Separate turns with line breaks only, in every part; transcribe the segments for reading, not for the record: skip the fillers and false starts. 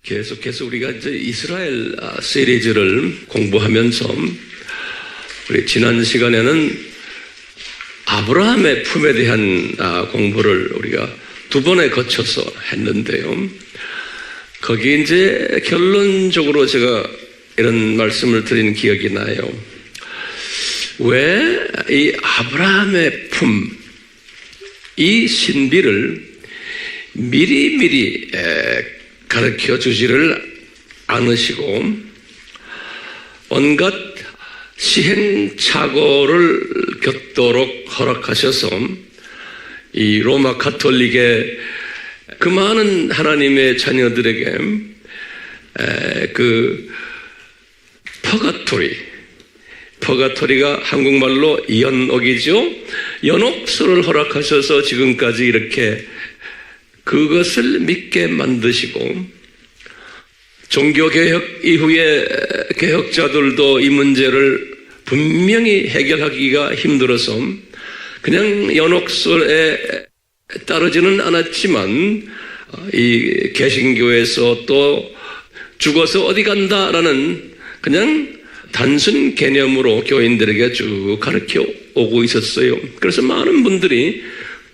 계속해서 우리가 이제 이스라엘 시리즈를 공부하면서 우리 지난 시간에는 아브라함의 품에 대한 공부를 우리가 두 번에 거쳐서 했는데요. 거기 이제 결론적으로 제가 이런 말씀을 드린 기억이 나요. 왜 이 아브라함의 품, 이 신비를 미리미리 가르쳐 주지를 않으시고 온갖 시행착오를 겪도록 허락하셔서 이 로마 가톨릭의 그 많은 하나님의 자녀들에게 그 퍼가토리가 한국말로 연옥이죠. 연옥수를 허락하셔서 지금까지 이렇게 그것을 믿게 만드시고, 종교개혁 이후에 개혁자들도 이 문제를 분명히 해결하기가 힘들어서 그냥 연옥술에 따르지는 않았지만 이 개신교에서 또 죽어서 어디 간다라는 그냥 단순 개념으로 교인들에게 쭉 가르쳐 오고 있었어요. 그래서 많은 분들이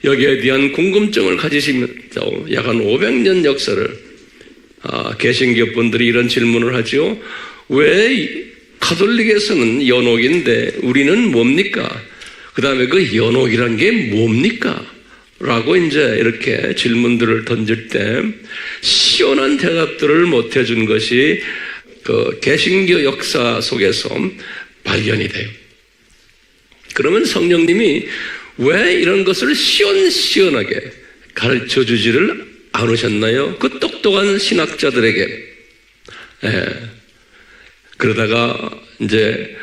여기에 대한 궁금증을 가지시면서 약 한 500년 역사를 개신교 분들이 이런 질문을 하죠. 왜 가톨릭에서는 연옥인데 우리는 뭡니까? 그 다음에 그 연옥이란 게 뭡니까? 라고 이제 이렇게 질문들을 던질 때 시원한 대답들을 못 해준 것이 그 개신교 역사 속에서 발견이 돼요. 그러면 성령님이 왜 이런 것을 시원시원하게 가르쳐 주지를 않으셨나요? 그 똑똑한 신학자들에게. 그러다가 이제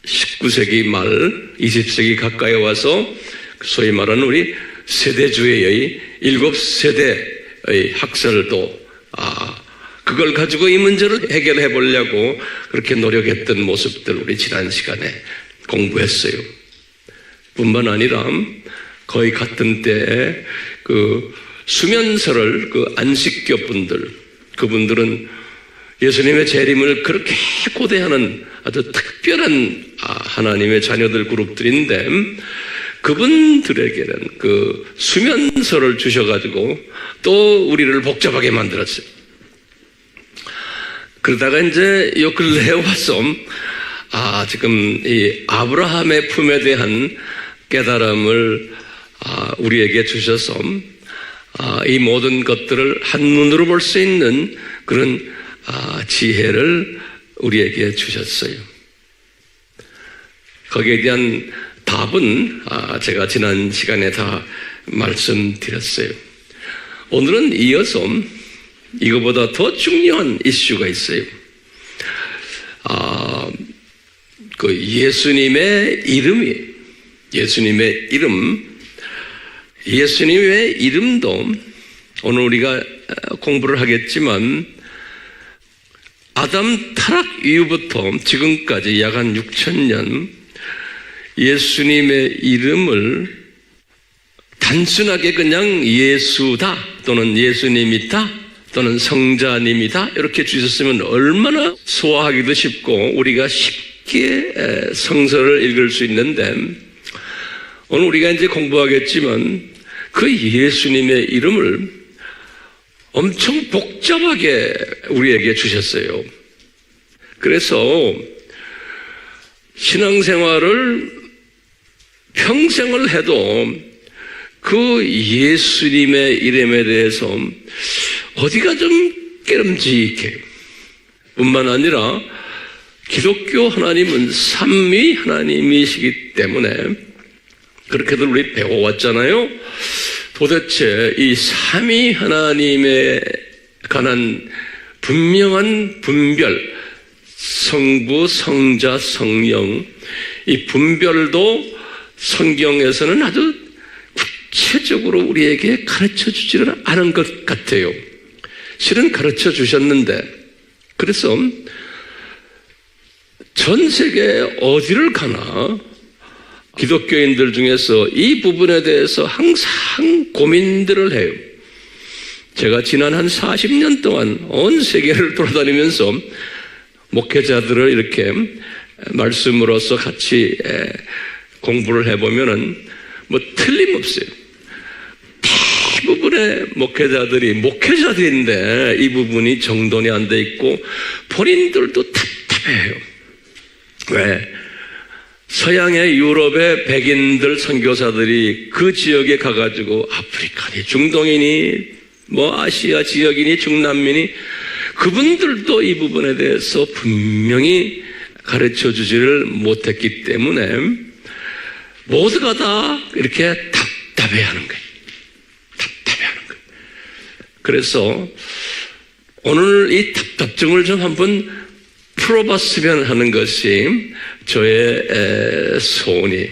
19세기 말 20세기 가까이 와서 소위 말하는 우리 세대주의의 7세대의 학설도 그걸 가지고 이 문제를 해결해 보려고 그렇게 노력했던 모습들 우리 지난 시간에 공부했어요. 뿐만 아니라 거의 같은 때에 그 수면설을 그 안식교 분들, 그분들은 예수님의 재림을 그렇게 고대하는 아주 특별한 하나님의 자녀들 그룹들인데 그분들에게는 그 수면설을 주셔가지고 또 우리를 복잡하게 만들었어요. 그러다가 이제 요 근래에 와서 지금 이 아브라함의 품에 대한 깨달음을 우리에게 주셔서 이 모든 것들을 한눈으로 볼 수 있는 그런 지혜를 우리에게 주셨어요. 거기에 대한 답은 제가 지난 시간에 다 말씀드렸어요. 오늘은 이어서 이거보다 더 중요한 이슈가 있어요. 그 예수님의 이름도 오늘 우리가 공부를 하겠지만 아담 타락 이후부터 지금까지 약 한 6,000년 예수님의 이름을 단순하게 그냥 예수다 또는 예수님이다 또는 성자님이다 이렇게 주셨으면 얼마나 소화하기도 쉽고 우리가 쉽게 성서를 읽을 수 있는데, 오늘 우리가 이제 공부하겠지만 그 예수님의 이름을 엄청 복잡하게 우리에게 주셨어요. 그래서 신앙생활을 평생을 해도 그 예수님의 이름에 대해서 어디가 좀 깨름직해요. 뿐만 아니라 기독교 하나님은 삼위 하나님이시기 때문에 그렇게들 우리 배워왔잖아요. 도대체 이 삼위 하나님에 관한 분명한 분별, 성부, 성자, 성령, 이 분별도 성경에서는 아주 구체적으로 우리에게 가르쳐 주지를 않은 것 같아요. 실은 가르쳐 주셨는데, 그래서 전 세계 어디를 가나 기독교인들 중에서 이 부분에 대해서 항상 고민들을 해요. 제가 지난 한 40년 동안 온 세계를 돌아다니면서 목회자들을 이렇게 말씀으로서 같이 공부를 해보면은 뭐 틀림없어요. 대부분의 목회자들인데 이 부분이 정돈이 안 돼 있고 본인들도 답답해요. 왜? 서양의 유럽의 백인들 선교사들이 그 지역에 가가지고 아프리카니 중동이니 뭐 아시아 지역이니 중남미니 그분들도 이 부분에 대해서 분명히 가르쳐 주지를 못했기 때문에 모두가 다 이렇게 답답해하는 거예요. 답답해하는 거예요. 그래서 오늘 이 답답증을 좀 한번 풀어봤으면 하는 것이 저의 소원이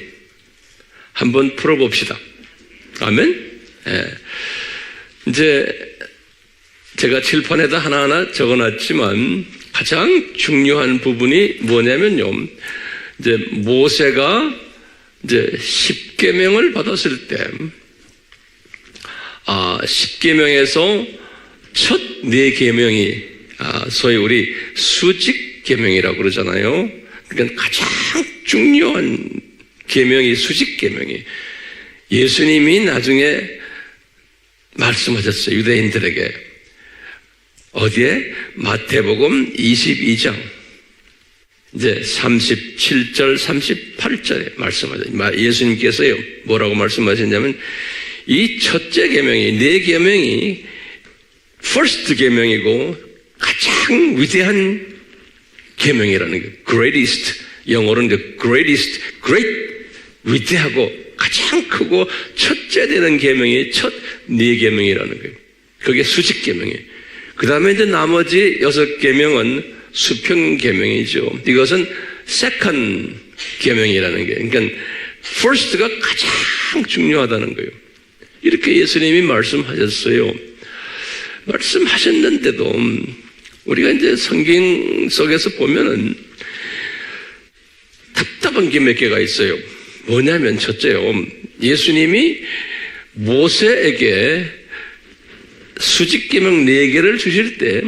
한번 풀어봅시다. 아멘? 이제 제가 칠판에다 하나하나 적어놨지만 가장 중요한 부분이 뭐냐면요. 이제 모세가 이제 10계명을 받았을 때, 10계명에서 첫 4계명이, 소위 우리 수직계명이라고 그러잖아요. 그러니까 가장 중요한 계명이 수직계명이 예수님이 나중에 말씀하셨어요. 유대인들에게. 어디에? 마태복음 22장. 이제 37절, 38절에 말씀하셨어요. 예수님께서요, 뭐라고 말씀하셨냐면, 이 첫째 계명이, 4계명이 first 계명이고, 가장 위대한 계명이라는 거예요. greatest. 영어로는 greatest, great, 위대하고, 가장 크고, 첫째 되는 계명이 첫 4계명이라는 거예요. 그게 수직 계명이에요. 그 다음에 이제 나머지 6계명은 수평 계명이죠. 이것은 second 계명이라는 게, 그러니까 first가 가장 중요하다는 거예요. 이렇게 예수님이 말씀하셨어요. 말씀하셨는데도 우리가 이제 성경 속에서 보면은 답답한 게 몇 개가 있어요. 뭐냐면 첫째요. 예수님이 모세에게 수직계명 4개를 주실 때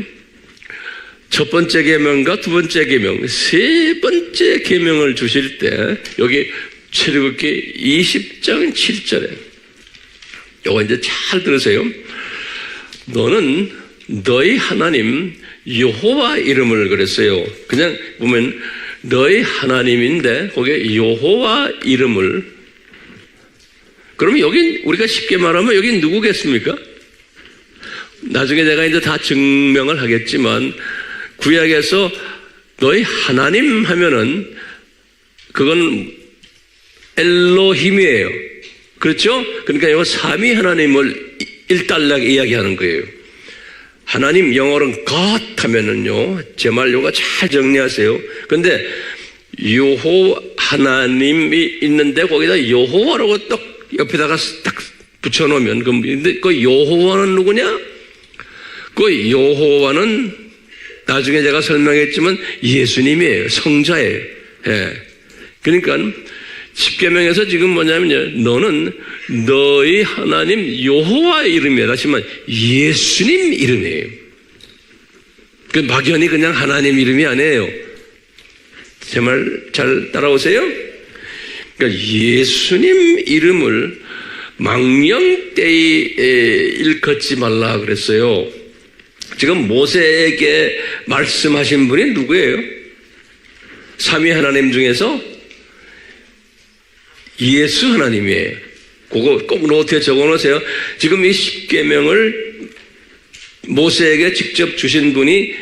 첫 번째 계명과 두 번째 계명, 세 번째 계명을 주실 때 여기 출애굽기 20장 7절에 요거 이제 잘 들으세요. 너는 너희 하나님 여호와 이름을 그랬어요. 그냥 보면 너희 하나님인데 거기에 여호와 이름을, 그러면 여긴 우리가 쉽게 말하면 여긴 누구겠습니까? 나중에 내가 이제 다 증명을 하겠지만 구약에서 너희 하나님 하면은 그건 엘로힘이에요. 그렇죠? 그러니까 이거 삼위 하나님을 일단락 이야기하는 거예요. 하나님 영어로는 God 하면은요, 제 말 요거 잘 정리하세요. 근데 여호 하나님이 있는데 거기다 여호와라고 딱 옆에다가 딱 붙여놓으면 근데 그 여호와는 누구냐? 그 여호와는 나중에 제가 설명했지만 예수님이에요. 성자예요. 예. 그러니까 10계명에서 지금 뭐냐면요, 너는 너희 하나님 여호와의 이름이야. 하지만 예수님 이름이에요. 그 막연히 그냥 하나님 이름이 아니에요. 제 말 잘 따라오세요? 그러니까 예수님 이름을 망령되이 일컫지 말라 그랬어요. 지금 모세에게 말씀하신 분이 누구예요? 삼위 하나님 중에서 예수 하나님이에요. 그거 꼭 노트에 적어놓으세요. 지금 이 10계명을 모세에게 직접 주신 분이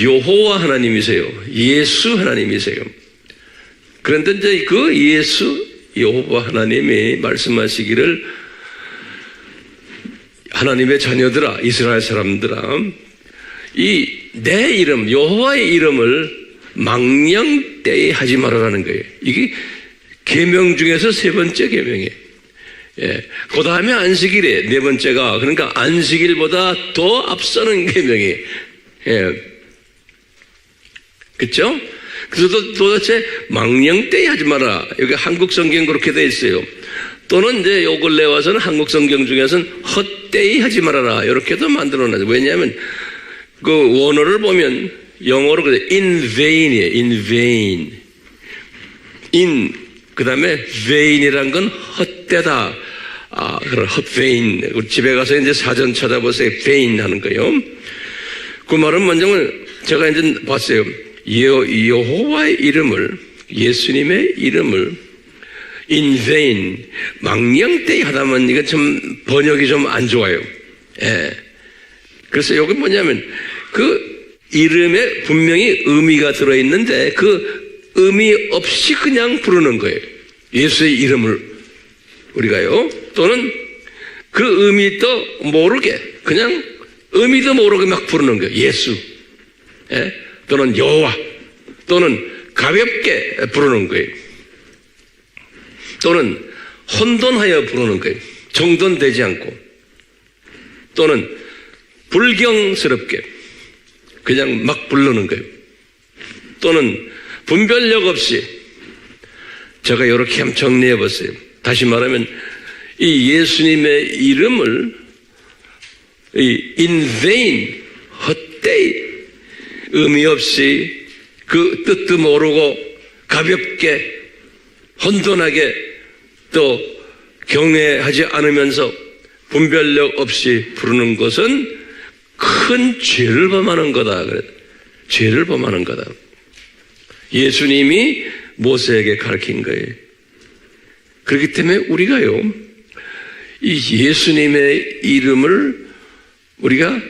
여호와 하나님이세요. 예수 하나님이세요. 그런데 이제 그 예수 여호와 하나님이 말씀하시기를 하나님의 자녀들아, 이스라엘 사람들아, 이 내 이름 여호와의 이름을 망령되이 하지 말아라는 거예요. 이게 계명 중에서 세 번째 계명이에요. 예. 그 다음에 안식일에 네 번째가, 그러니까 안식일보다 더 앞서는 계명이에요. 예. 그렇죠? 그래서 도대체 망령되이 하지 마라. 여기 한국 성경 그렇게 돼 있어요. 또는 이제 요 근래 와서는 한국 성경 중에서는 헛되이 하지 말아라. 이렇게도 만들어 놨어요. 왜냐하면 그 원어를 보면 영어로 그래 in vain이에요. in vain. in 그 다음에 vain이란 건 헛되다. 그런 헛vain. 우리 집에 가서 이제 사전 찾아보세요. vain 하는 거예요. 그 말은 뭐냐면 제가 이제 봤어요. 여호와의 이름을, 예수님의 이름을 in vain, 망령되이 하다 보면 이건 좀 번역이 좀 안 좋아요. 예. 그래서 여기 뭐냐면 그 이름에 분명히 의미가 들어있는데 그 의미 없이 그냥 부르는 거예요. 예수의 이름을 우리가요. 또는 그 의미도 모르게 그냥 의미도 모르게 막 부르는 거예요. 예수. 예? 또는 여호와. 또는 가볍게 부르는 거예요. 또는 혼돈하여 부르는 거예요. 정돈되지 않고. 또는 불경스럽게 그냥 막 부르는 거예요. 또는 분별력 없이. 제가 이렇게 한번 정리해 보세요. 다시 말하면 이 예수님의 이름을 in vain, 헛되이, 의미 없이 그 뜻도 모르고 가볍게 혼돈하게 또 경외하지 않으면서 분별력 없이 부르는 것은 큰 죄를 범하는 거다. 그래. 죄를 범하는 거다. 예수님이 모세에게 가르친 거예요. 그렇기 때문에 우리가요, 이 예수님의 이름을 우리가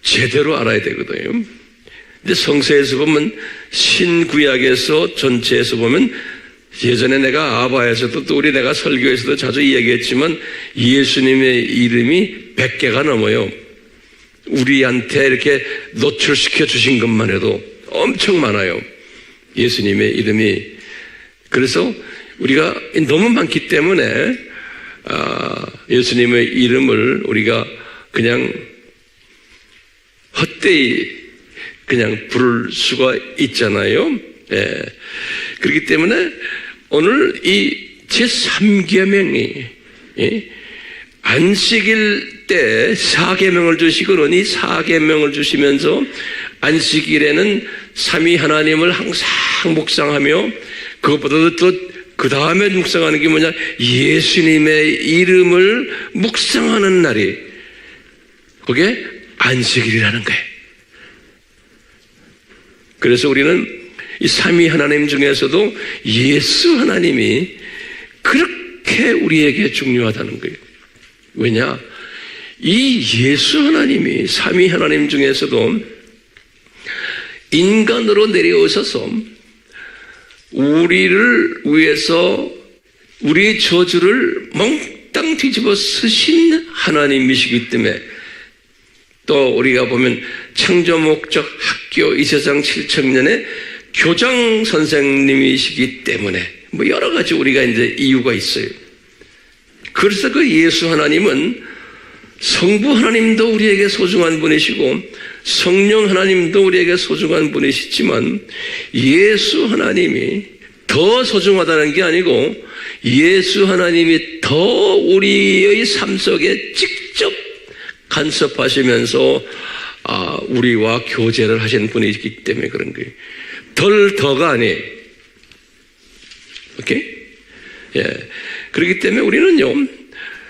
제대로 알아야 되거든요. 근데 성서에서 보면 신구약에서 전체에서 보면 예전에 내가 아바에서도 또 우리 내가 설교에서도 자주 이야기했지만 예수님의 이름이 100개가 넘어요. 우리한테 이렇게 노출시켜 주신 것만 해도 엄청 많아요. 예수님의 이름이. 그래서 우리가 너무 많기 때문에 예수님의 이름을 우리가 그냥 헛되이 그냥 부를 수가 있잖아요. 예. 그렇기 때문에 오늘 이 제3계명이 안식일 때 4계명을 주시고는 이 4계명을 주시면서 안식일에는 삼위 하나님을 항상 묵상하며 그것보다도 또 그 다음에 묵상하는 게 뭐냐? 예수님의 이름을 묵상하는 날이 그게 안식일이라는 거예요. 그래서 우리는 이 삼위 하나님 중에서도 예수 하나님이 그렇게 우리에게 중요하다는 거예요. 왜냐? 이 예수 하나님이 삼위 하나님 중에서도 인간으로 내려오셔서 우리를 위해서 우리의 저주를 몽땅 뒤집어 쓰신 하나님이시기 때문에 또 우리가 보면 창조 목적 학교 이세상 7천년의 교장 선생님이시기 때문에 뭐 여러 가지 우리가 이제 이유가 있어요. 그래서 그 예수 하나님은 성부 하나님도 우리에게 소중한 분이시고 성령 하나님도 우리에게 소중한 분이시지만 예수 하나님이 더 소중하다는 게 아니고 예수 하나님이 더 우리의 삶 속에 직접 간섭하시면서 우리와 교제를 하신 분이기 때문에 그런 거예요. 더가 아니에요. 오케이? 예. 그렇기 때문에 우리는요,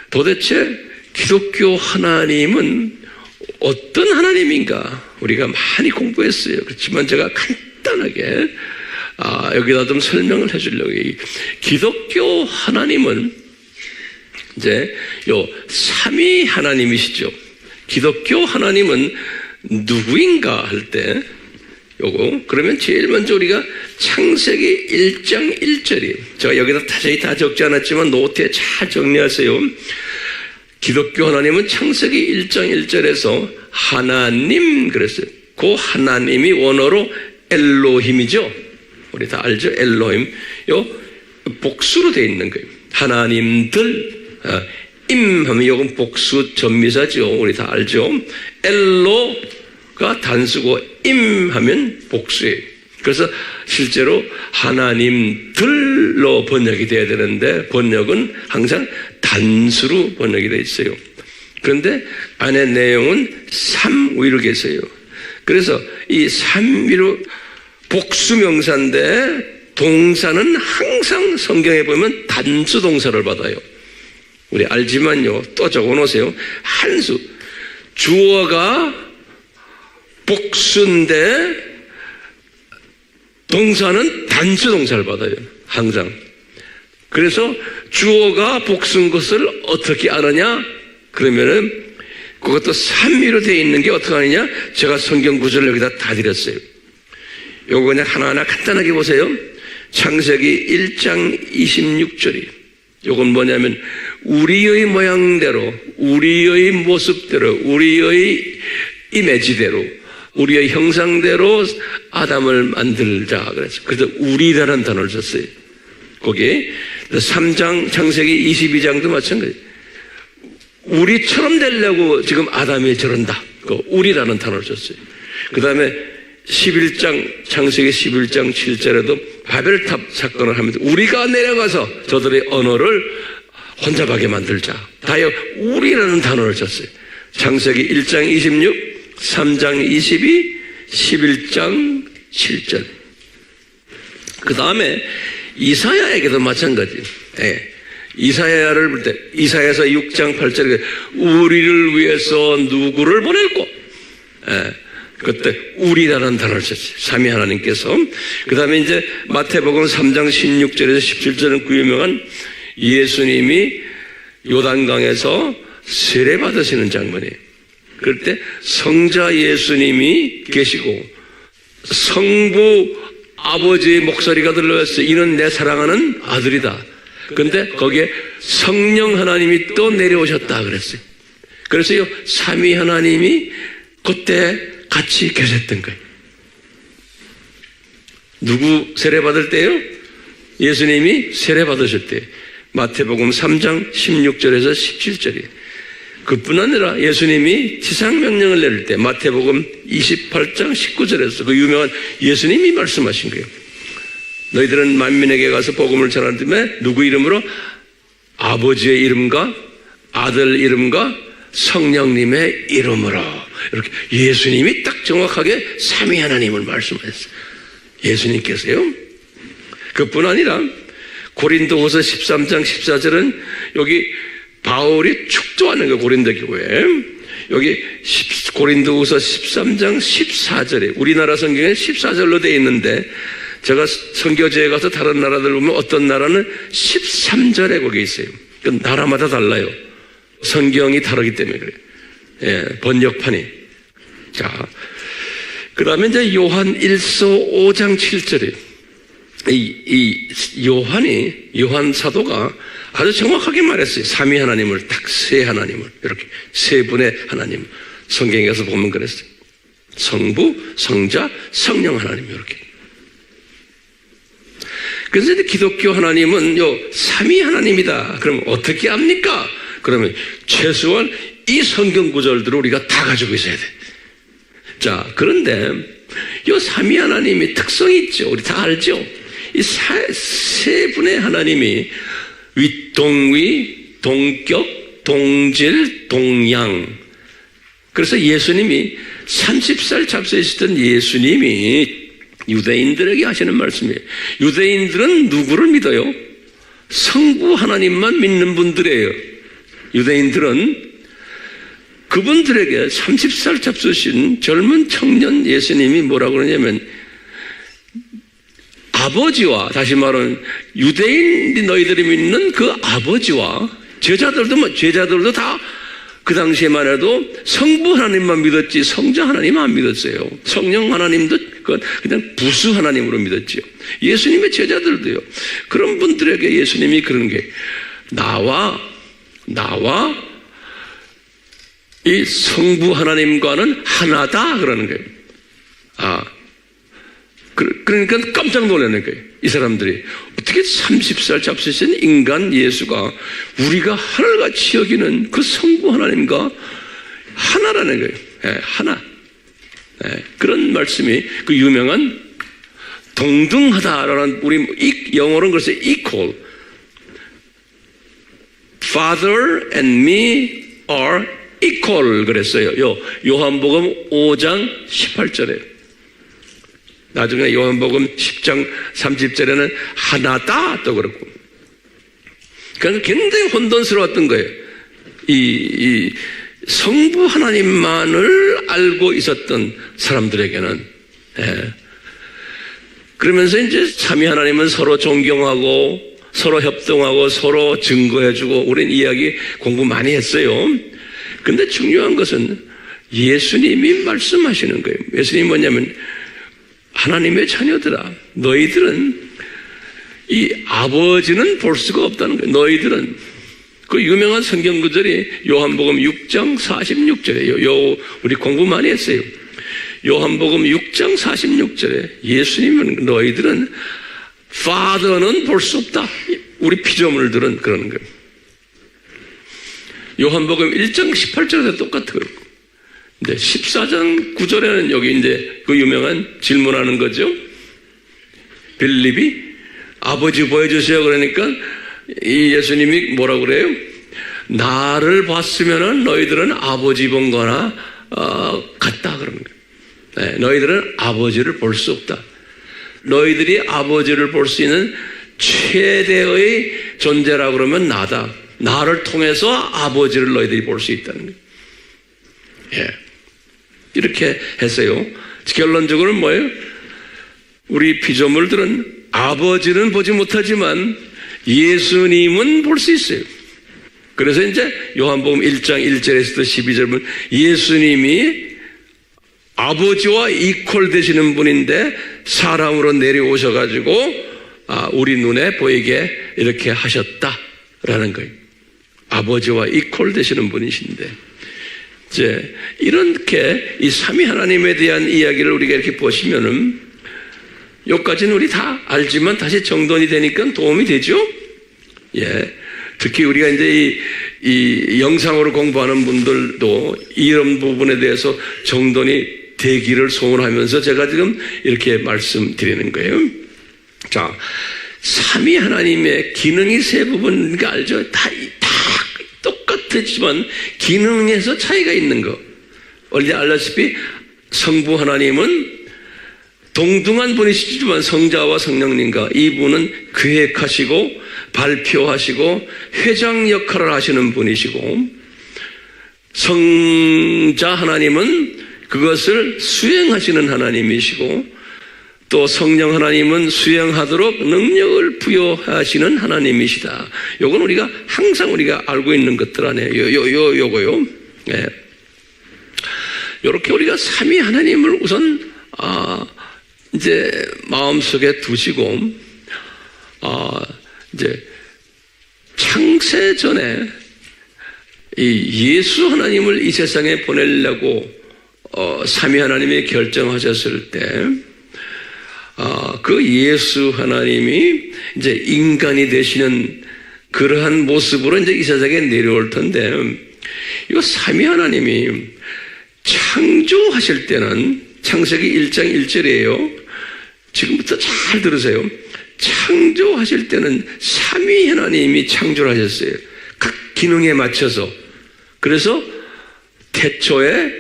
도대체 기독교 하나님은 어떤 하나님인가 우리가 많이 공부했어요. 그렇지만 제가 간단하게 여기다 좀 설명을 해주려고 해요. 기독교 하나님은 이제 요 삼위 하나님이시죠. 기독교 하나님은 누구인가 할 때 요거 그러면 제일 먼저 우리가 창세기 1장 1절이에요. 제가 여기다 자세히 다 적지 않았지만 노트에 잘 정리하세요. 기독교 하나님은 창세기 1장 1절에서 하나님 그랬어요. 그 하나님이 원어로 엘로힘이죠. 우리 다 알죠? 엘로힘. 요 복수로 되어 있는 거예요. 하나님들 임하면 이건 복수 전미사죠. 우리 다 알죠? 엘로가 단수고 임하면 복수예요. 그래서 실제로 하나님들로 번역이 돼야 되는데 번역은 항상 단수로 번역이 돼 있어요. 그런데 안에 내용은 삼위로 있어요. 그래서 이 삼위로 복수명사인데 동사는 항상 성경에 보면 단수 동사를 받아요. 우리 알지만요. 또 적어놓으세요. 한수. 주어가 복수인데 동사는 단수 동사를 받아요. 항상. 그래서 주어가 복수인 것을 어떻게 아느냐? 그러면은 그것도 삼위로 되어 있는 게 어떻게 하느냐? 제가 성경 구절을 여기다 다 드렸어요. 요거 그냥 하나하나 간단하게 보세요. 창세기 1장 26절이 요건 뭐냐면 우리의 모양대로, 우리의 모습대로, 우리의 이미지대로, 우리의 형상대로 아담을 만들자 그랬어요. 그래서 우리라는 단어를 썼어요. 거기에 3장 창세기 22장도 마찬가지예요. 우리처럼 되려고 지금 아담이 저런다. 그 우리라는 단어를 썼어요. 그 다음에 11장 창세기 11장 7절에도 바벨탑 사건을 하면서 우리가 내려가서 저들의 언어를 혼잡하게 만들자. 다요 우리라는 단어를 썼어요. 창세기 1장 26, 3장 22, 11장 7절. 그 다음에 이사야에게도 마찬가지예요. 네. 이사야를 볼 때 이사야서 6장 8절에 우리를 위해서 누구를 보낼고 그때 우리라는 단어를 썼어요. 삼위 하나님께서. 그 다음에 이제 마태복음 3장 16절에서 17절은 그 유명한 예수님이 요단강에서 세례 받으시는 장면이에요. 그럴 때 성자 예수님이 계시고 성부 아버지의 목소리가 들려왔어요. 이는 내 사랑하는 아들이다. 그런데 거기에 성령 하나님이 또 내려오셨다 그랬어요. 그래서요 삼위 하나님이 그때 같이 계셨던 거예요. 누구 세례 받을 때요? 예수님이 세례 받으실 때 마태복음 3장 16절에서 17절이에요. 그뿐 아니라 예수님이 지상명령을 내릴 때 마태복음 28장 19절에서 그 유명한 예수님이 말씀하신 거예요. 너희들은 만민에게 가서 복음을 전하는데 누구 이름으로? 아버지의 이름과 아들 이름과 성령님의 이름으로. 이렇게 예수님이 딱 정확하게 삼위 하나님을 말씀하셨어요. 예수님께서요. 그뿐 아니라 고린도후서 13장 14절은 여기 바울이 축도하는 거 고린도 교회. 여기 고린도후서 13장 14절에 우리나라 성경에 14절로 되어 있는데 제가 선교지에 가서 다른 나라들 보면 어떤 나라는 13절에 거기 있어요. 그 나라마다 달라요. 성경이 다르기 때문에 그래요. 예, 번역판이. 자, 그 다음에 이제 요한 1서 5장 7절에 이 요한 사도가 아주 정확하게 말했어요. 삼위 하나님을 딱 세 하나님을 이렇게 세 분의 하나님 성경에 가서 보면 그랬어요. 성부, 성자, 성령 하나님 이렇게. 그래서 이제 기독교 하나님은 요 삼위 하나님이다. 그럼 어떻게 합니까? 그러면 최소한 이 성경 구절들을 우리가 다 가지고 있어야 돼. 자, 그런데 요 삼위 하나님이 특성이 있죠. 우리 다 알죠? 이 세 분의 하나님이 윗동위, 동격, 동질, 동양. 그래서 예수님이 30살 잡수시던 예수님이 유대인들에게 하시는 말씀이에요. 유대인들은 누구를 믿어요? 성부 하나님만 믿는 분들이에요. 유대인들은 그분들에게 30살 잡수신 젊은 청년 예수님이 뭐라고 그러냐면 아버지와, 다시 말하면 유대인이 너희들이 믿는 그 아버지와 제자들도 다 그 당시에만 해도 성부 하나님만 믿었지 성자 하나님 안 믿었어요. 성령 하나님도 그냥 부수 하나님으로 믿었지요. 예수님의 제자들도요. 그런 분들에게 예수님이 그런 게 나와 이 성부 하나님과는 하나다 그러는 거예요. 그러니까 깜짝 놀라는 거예요. 이 사람들이 어떻게 30살 잡수신 인간 예수가 우리가 하늘같이 여기는 그 성부 하나님과 하나라는 거예요. 네, 하나. 네, 그런 말씀이 그 유명한 동등하다라는, 우리 영어로는 그래서 equal. Father and me are equal 그랬어요. 요한복음 5장 18절에. 나중에 요한복음 10장 30절에는 하나다 또 그렇고. 그러니까 굉장히 혼돈스러웠던 거예요. 이 성부 하나님만을 알고 있었던 사람들에게는. 예. 그러면서 이제 삼위 하나님은 서로 존경하고 서로 협동하고 서로 증거해주고, 우리는 이야기 공부 많이 했어요. 근데 중요한 것은 예수님이 말씀하시는 거예요. 예수님이 뭐냐면, 하나님의 자녀들아, 너희들은 이 아버지는 볼 수가 없다는 거예요. 너희들은. 그 유명한 성경 구절이 요한복음 6장 46절이에요. 우리 공부 많이 했어요. 요한복음 6장 46절에 예수님은 너희들은 Father는 볼 수 없다. 우리 피조물들은 그러는 거예요. 요한복음 1장 18절에도 똑같아요. 근데 14장 9절에는 여기 이제 그 유명한 질문하는 거죠. 빌립이 아버지 보여주세요. 그러니까 이 예수님이 뭐라고 그래요? 나를 봤으면은 너희들은 아버지 본 거나 같다 그러는 거예요. 네, 너희들은 아버지를 볼 수 없다. 너희들이 아버지를 볼 수 있는 최대의 존재라 그러면 나다. 나를 통해서 아버지를 너희들이 볼 수 있다는 거예요. 예. 이렇게 했어요. 결론적으로는 뭐예요? 우리 피조물들은 아버지는 보지 못하지만 예수님은 볼 수 있어요. 그래서 이제 요한복음 1장 1절에서부터 12절 보면 예수님이 아버지와 이퀄 되시는 분인데 사람으로 내려오셔가지고 우리 눈에 보이게 이렇게 하셨다라는 거예요. 아버지와 이퀄 되시는 분이신데, 이제 이렇게 이 삼위 하나님에 대한 이야기를 우리가 이렇게 보시면은 여기까지는 우리 다 알지만 다시 정돈이 되니까 도움이 되죠. 예. 특히 우리가 이제 이 영상으로 공부하는 분들도 이런 부분에 대해서 정돈이 되기를 소원하면서 제가 지금 이렇게 말씀드리는 거예요. 자, 삼위 하나님의 기능이 세 부분인가 알죠? 다 똑같지만 기능에서 차이가 있는 거. 원래 알다시피 성부 하나님은 동등한 분이시지만 성자와 성령님과 이분은 계획하시고 발표하시고 회장 역할을 하시는 분이시고, 성자 하나님은 그것을 수행하시는 하나님이시고, 또 성령 하나님은 수행하도록 능력을 부여하시는 하나님이시다. 요건 우리가 항상 우리가 알고 있는 것들 아니에요. 요거요. 네. 요렇게 우리가 삼위 하나님을 우선 이제 마음속에 두시고, 이제 창세 전에 이 예수 하나님을 이 세상에 보내려고 삼위 하나님이 결정하셨을 때, 그 예수 하나님이 이제 인간이 되시는 그러한 모습으로 이제 이 세상에 내려올 텐데, 이거 삼위 하나님이 창조하실 때는 창세기 1장 1절이에요. 지금부터 잘 들으세요. 창조하실 때는 삼위 하나님이 창조를 하셨어요. 각 기능에 맞춰서. 그래서 태초에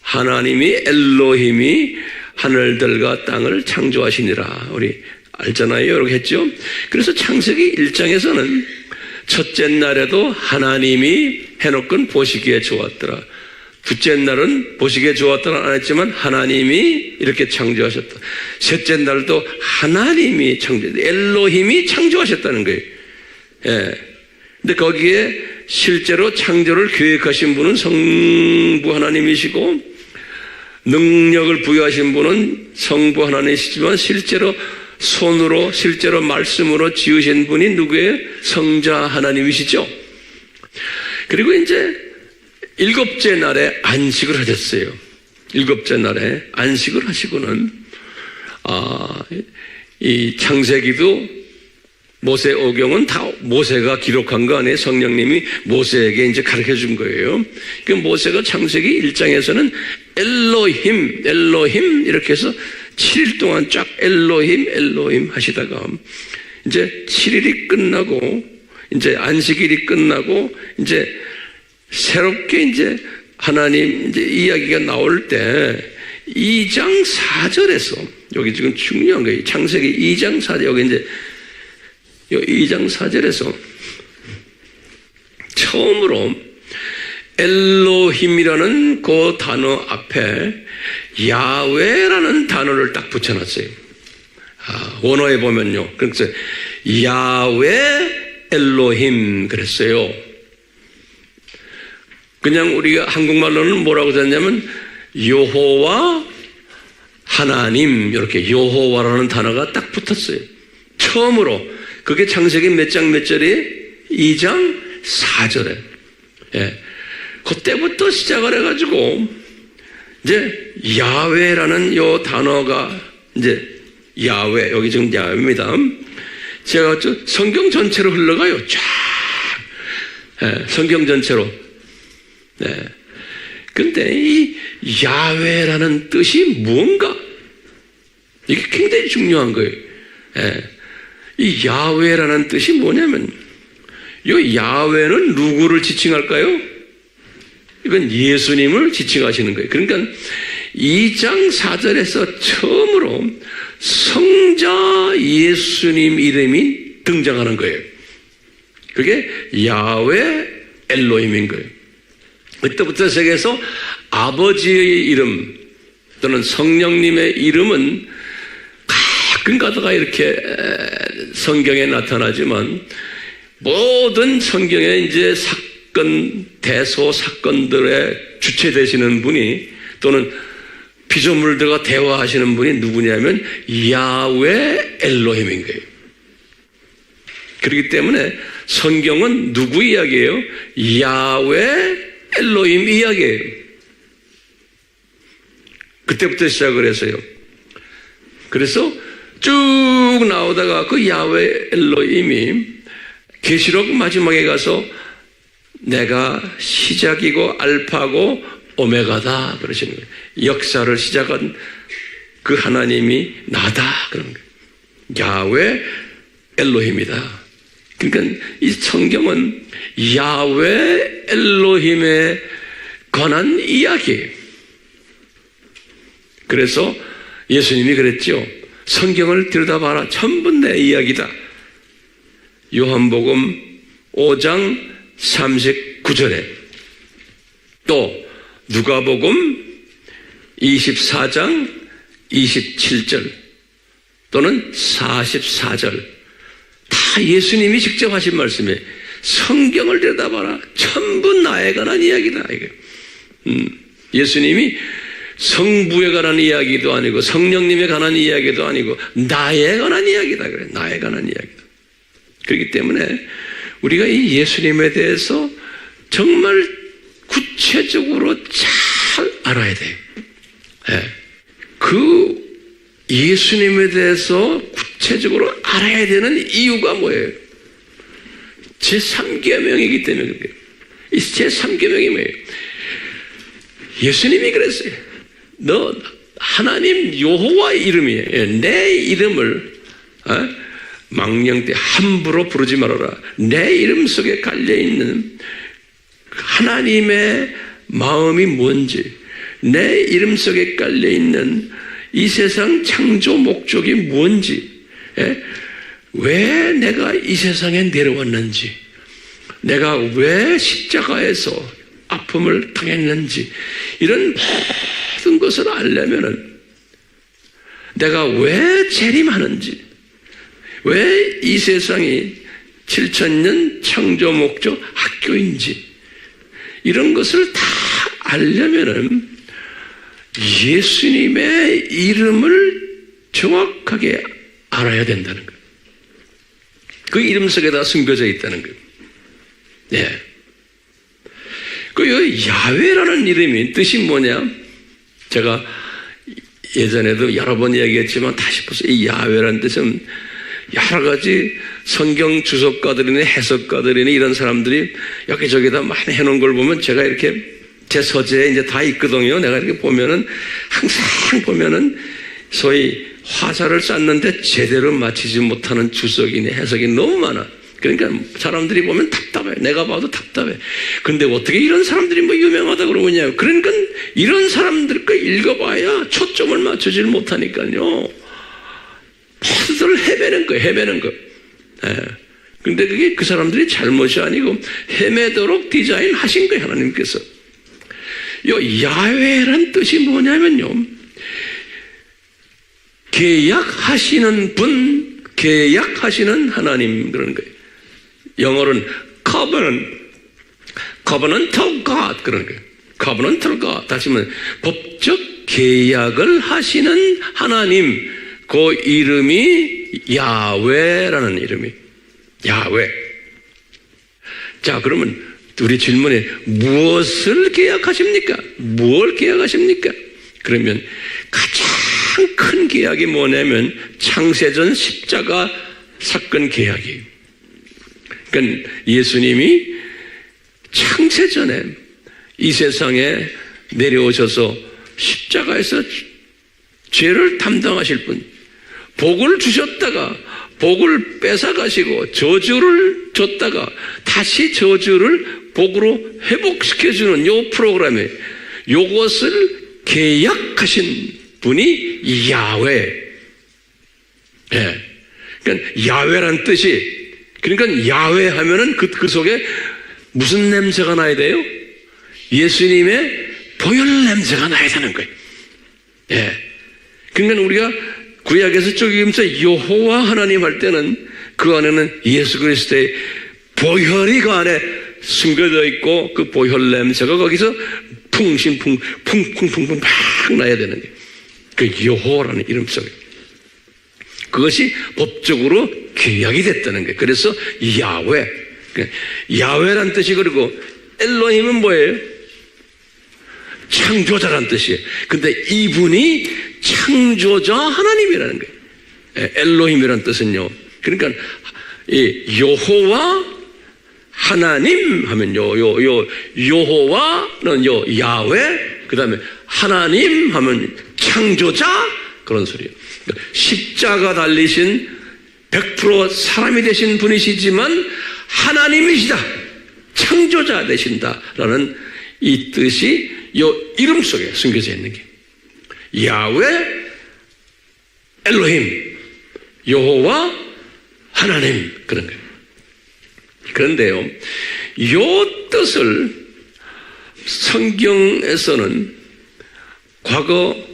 하나님이 엘로힘이 하늘들과 땅을 창조하시니라. 우리 알잖아요. 이렇게 했죠. 그래서 창세기 1장에서는 첫째 날에도 하나님이 해놓건 보시기에 좋았더라. 둘째 날은 보시기에 좋았더라 안 했지만 하나님이 이렇게 창조하셨다. 셋째 날도 하나님이 엘로힘이 창조하셨다는 거예요. 예. 근데 거기에 실제로 창조를 계획하신 분은 성부 하나님이시고, 능력을 부여하신 분은 성부 하나님이시지만 실제로 손으로 실제로 말씀으로 지으신 분이 누구예요? 성자 하나님이시죠. 그리고 이제 일곱째 날에 안식을 하셨어요. 일곱째 날에 안식을 하시고는 이 창세기도 모세 오경은 다 모세가 기록한 거 아니에요. 성령님이 모세에게 이제 가르쳐 준 거예요. 그 모세가 창세기 1장에서는 엘로힘 이렇게 해서 7일 동안 쫙 엘로힘 하시다가 이제 7일이 끝나고 이제 안식일이 끝나고 이제 새롭게 이제 하나님 이제 이야기가 나올 때 2장 4절에서 여기 지금 중요한 거예요. 창세기 2장 4절 여기 이제 2장 4절에서 처음으로 엘로힘이라는 그 단어 앞에 야훼라는 단어를 딱 붙여놨어요. 원어에 보면요. 그래서 야훼 엘로힘 그랬어요. 그냥 우리가 한국말로는 뭐라고 썼냐면 여호와 하나님 이렇게 여호와라는 단어가 딱 붙었어요. 처음으로 그게 창세기 몇 장 몇 절이에요? 2장 4절에. 예. 그때부터 시작을 해가지고 이제 야훼라는 요 단어가 이제 야훼 여기 지금 야훼입니다. 제가 성경 전체로 흘러가요. 쫙. 예, 성경 전체로. 네. 근데 이 야훼라는 뜻이 뭔가? 이게 굉장히 중요한 거예요. 예. 이 야훼라는 뜻이 뭐냐면, 이 야훼는 누구를 지칭할까요? 이건 예수님을 지칭하시는 거예요. 그러니까 2장 4절에서 처음으로 성자 예수님 이름이 등장하는 거예요. 그게 야훼 엘로힘인 거예요. 그때부터 세계에서 아버지의 이름 또는 성령님의 이름은 가끔 가다가 이렇게 성경에 나타나지만 모든 성경에 이제 대소 사건들의 주체 되시는 분이 또는 피조물들과 대화하시는 분이 누구냐면 야훼 엘로힘인 거예요. 그렇기 때문에 성경은 누구 이야기예요? 야훼 엘로힘 이야기예요. 그때부터 시작을 해서요. 그래서 쭉 나오다가 그 야훼 엘로힘이 계시록 마지막에 가서 내가 시작이고 알파고 오메가다 그러시는 거예요. 역사를 시작한 그 하나님이 나다 그런 거예요. 야훼 엘로힘이다. 그러니까 이 성경은 야훼 엘로힘에 관한 이야기예요. 그래서 예수님이 그랬죠. 성경을 들여다봐라. 전부 내 이야기다. 요한복음 5장 39절에 또 누가복음 24장 27절 또는 44절 다 예수님이 직접 하신 말씀이에요. 성경을 들여다봐라. 전부 나에 관한 이야기다. 이게. 예수님이 성부에 관한 이야기도 아니고 성령님에 관한 이야기도 아니고 나에 관한 이야기다. 그래. 나에 관한 이야기다. 그렇기 때문에 우리가 이 예수님에 대해서 정말 구체적으로 잘 알아야 돼요. 네. 그 예수님에 대해서 구체적으로 알아야 되는 이유가 뭐예요? 제3계명이기 때문에 그래요. 이 제3계명이 뭐예요? 예수님이 그랬어요. 너 하나님 여호와 이름이에요. 내 이름을 망령 때 함부로 부르지 말아라. 내 이름 속에 깔려있는 하나님의 마음이 뭔지, 내 이름 속에 깔려있는 이 세상 창조 목적이 뭔지, 왜 내가 이 세상에 내려왔는지, 내가 왜 십자가에서 아픔을 당했는지, 이런 모든 것을 알려면은 내가 왜 재림하는지, 왜 이 세상이 7,000년 창조 목적 학교인지, 이런 것을 다 알려면은 예수님의 이름을 정확하게 알아야 된다는 거예요. 그 이름 속에 다 숨겨져 있다는 거예요. 네. 그 야훼라는 이름이 뜻이 뭐냐? 제가 예전에도 여러 번 얘기했지만 다시 보세요. 이 야훼라는 뜻은 여러 가지 성경 주석가들이나 해석가들이나 이런 사람들이 여기저기다 많이 해놓은 걸 보면 제가 이렇게 제 서재에 이제 다 있거든요. 내가 이렇게 보면은 항상 보면은 소위 화살을 쐈는데 제대로 맞히지 못하는 주석이네, 해석이 너무 많아. 그러니까 사람들이 보면 답답해. 내가 봐도 답답해. 근데 어떻게 이런 사람들이 뭐 유명하다 그러느냐. 그러니까 이런 사람들 거 읽어봐야 초점을 맞추질 못하니까요. 모두들 헤매는 거예요. 헤매는 거. 예. 근데 그게 그 사람들이 잘못이 아니고 헤매도록 디자인하신 거예요. 하나님께서. 요 야훼란 뜻이 뭐냐면요. 계약하시는 분, 계약하시는 하나님 그런 거예요. 영어로는 covenantal God 그런 거예요. covenantal God. 다시 말하면 법적 계약을 하시는 하나님. 그 이름이 야훼라는 이름이. 야훼. 자, 그러면 우리 질문에 무엇을 계약하십니까? 뭘 계약하십니까? 그러면 가장 큰 계약이 뭐냐면 창세전 십자가 사건 계약이에요. 그러니까 예수님이 창세전에 이 세상에 내려오셔서 십자가에서 죄를 담당하실 분, 복을 주셨다가 복을 뺏어가시고 저주를 줬다가 다시 저주를 복으로 회복시켜주는 요 프로그램에 요것을 계약하신 분이 야훼. 예. 그러니까 야훼란 뜻이, 그러니까 야훼 하면은 그 속에 무슨 냄새가 나야 돼요? 예수님의 보혈 냄새가 나야 되는 거예요. 예. 그러니까 우리가 구약에서 쪼개면서 여호와 하나님 할 때는 그 안에는 예수 그리스도의 보혈이 그 안에 숨겨져 있고 그 보혈 냄새가 거기서 풍풍풍풍 막 나야 되는 거예요. 그 여호와라는 이름 속에. 그것이 법적으로 계약이 됐다는 거예요. 그래서 야훼. 야훼란 뜻이, 그리고 엘로힘은 뭐예요? 창조자란 뜻이에요. 근데 이분이 창조자 하나님이라는 거예요. 엘로힘이란 뜻은요. 그러니까 이 여호와 하나님 하면 여호와는 야훼, 그 다음에 하나님 하면 창조자, 그런 소리예요. 십자가 달리신 100% 사람이 되신 분이시지만 하나님이시다, 창조자 되신다라는 이 뜻이 요 이름 속에 숨겨져 있는 게 야훼, 엘로힘, 여호와, 하나님, 그런 거예요. 그런데요, 요 뜻을 성경에서는 과거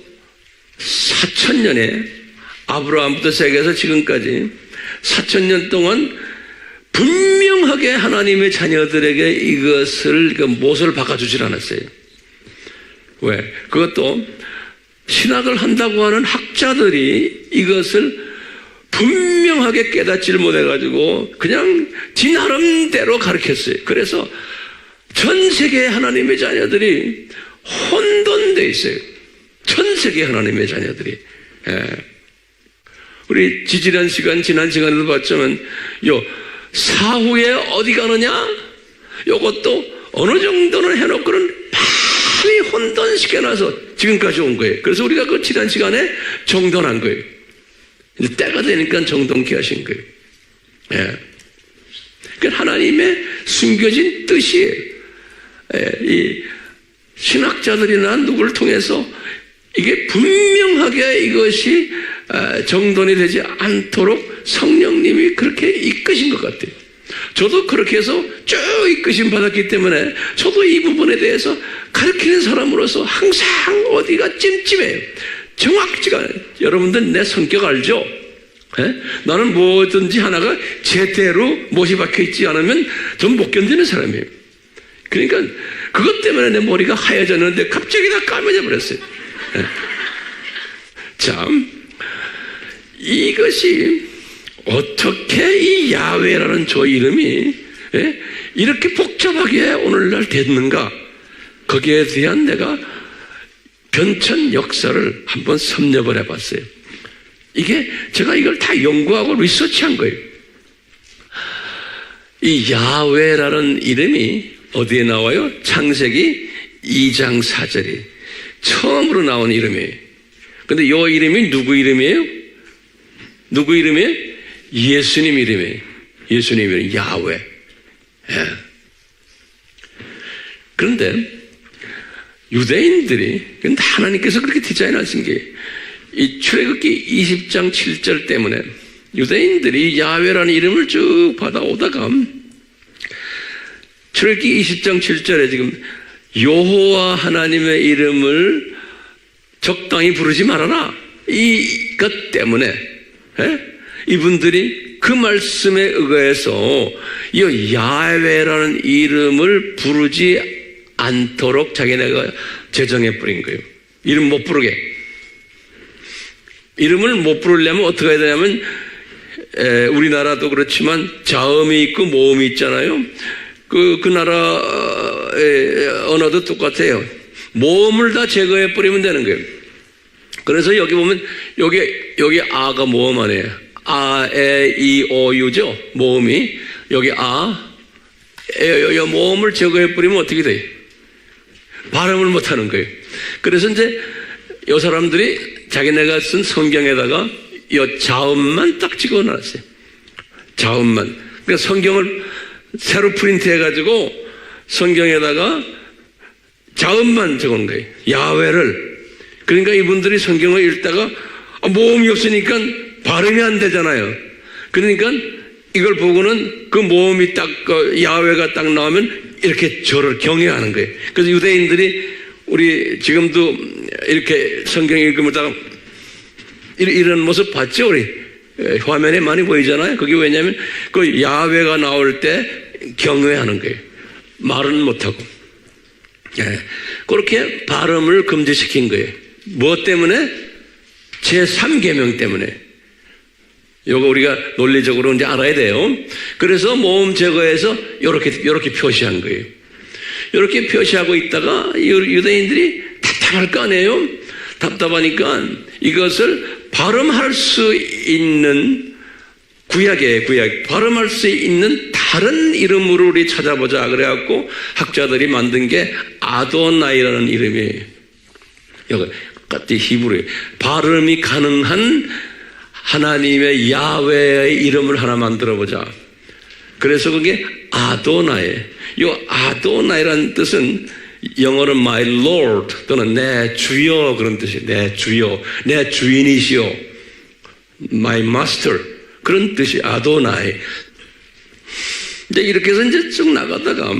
4000년에 아브라함부터 시작해서 지금까지 4000년 동안 분명하게 하나님의 자녀들에게 이것을, 못을 바꿔주질 않았어요. 왜? 그것도 신학을 한다고 하는 학자들이 이것을 분명하게 깨닫지를 못해가지고 그냥 지 나름대로 가르쳤어요. 그래서 전 세계 하나님의 자녀들이 혼돈돼 있어요. 전 세계 하나님의 자녀들이. 예. 우리 지난 시간에도 봤지만 사후에 어디 가느냐? 요것도 어느 정도는 해놓고는 많이 혼돈시켜놔서 지금까지 온 거예요. 그래서 우리가 그 지난 시간에 정돈한 거예요. 이제 때가 되니까 정돈케 하신 거예요. 예. 그러니까 하나님의 숨겨진 뜻이에요. 예. 이 신학자들이나 누구를 통해서 이게 분명하게 이것이 정돈이 되지 않도록 성령님이 그렇게 이끄신 것 같아요. 저도 그렇게 해서 쭉 이끄심 받았기 때문에 저도 이 부분에 대해서 가르치는 사람으로서 항상 어디가 찜찜해요. 정확지가 않아요. 여러분들 내 성격 알죠? 예? 나는 뭐든지 하나가 제대로 못이 박혀있지 않으면 전 못 견디는 사람이에요. 그러니까 그것 때문에 내 머리가 하얘졌는데 갑자기 다 까매져 버렸어요. 예. 참, 이것이 어떻게 이 야훼라는 저 이름이 이렇게 복잡하게 오늘날 됐는가? 거기에 대한 내가 변천 역사를 한번 섭렵을 해봤어요. 이게 제가 이걸 다 연구하고 리서치한 거예요. 이 야훼라는 이름이 어디에 나와요? 창세기 2장 4절이 처음으로 나온 이름이에요. 근데 요 이름이 누구 이름이에요? 누구 이름이에요? 예수님 이름이에요. 예수님 이름, 야훼. 예. 그런데 유대인들이, 근데 하나님께서 그렇게 디자인하신 게, 이 출애굽기 20장 7절 때문에 유대인들이 야훼라는 이름을 쭉 받아오다가 출애굽기 20장 7절에 지금 여호와 하나님의 이름을 적당히 부르지 말아라. 이것 때문에 이분들이 그 말씀에 의거해서 이 야훼라는 이름을 부르지 않도록 자기네가 제정해 버린 거예요. 이름 못 부르게. 이름을 못 부르려면 어떻게 해야 되냐면 우리나라도 그렇지만 자음이 있고 모음이 있잖아요. 그 나라의 언어도 똑같아요. 모음을 다 제거해 버리면 되는 거예요. 그래서 여기 보면 여기 아가 모음 아니에요. 아, 에, 이, 오, 유죠. 모음이 여기 아, 모음을 제거해 버리면 어떻게 돼요? 발음을 못 하는 거예요. 그래서 이제 이 사람들이 자기네가 쓴 성경에다가 이 자음만 딱 찍어 놨어요. 자음만. 그러니까 성경을 새로 프린트 해가지고 성경에다가 자음만 적어 놓은 거예요. 야훼를. 그러니까 이분들이 성경을 읽다가 모음이 없으니까 발음이 안 되잖아요. 그러니까 이걸 보고는 그 모음이 딱, 야훼가 딱 나오면 이렇게 저를 경외하는 거예요. 그래서 유대인들이 우리 지금도 이렇게 성경 읽으면다가 이런 모습 봤죠? 우리 화면에 많이 보이잖아요. 그게 왜냐하면 그 야훼가 나올 때 경외하는 거예요. 말은 못하고. 그렇게 발음을 금지시킨 거예요. 무엇 때문에? 제3계명 때문에. 이거 우리가 논리적으로 이제 알아야 돼요. 그래서 모음 제거해서 이렇게 표시한 거예요. 이렇게 표시하고 있다가 유대인들이 답답할 거 아니에요? 답답하니까 이것을 발음할 수 있는 구약, 발음할 수 있는 다른 이름으로 우리 찾아보자. 그래갖고 학자들이 만든 게 아도나이라는 이름이에요. 여기 같이 히브리어예요. 발음이 가능한 하나님의 야훼의 이름을 하나 만들어보자. 그래서 그게 아도나이. 이 아도나이라는 뜻은 영어로 my lord 또는 내 주여 그런 뜻이에요. 내 주여, 내 주인이시여, my master 그런 뜻이 아도나이. 이제 이렇게 해서 이제 쭉 나가다가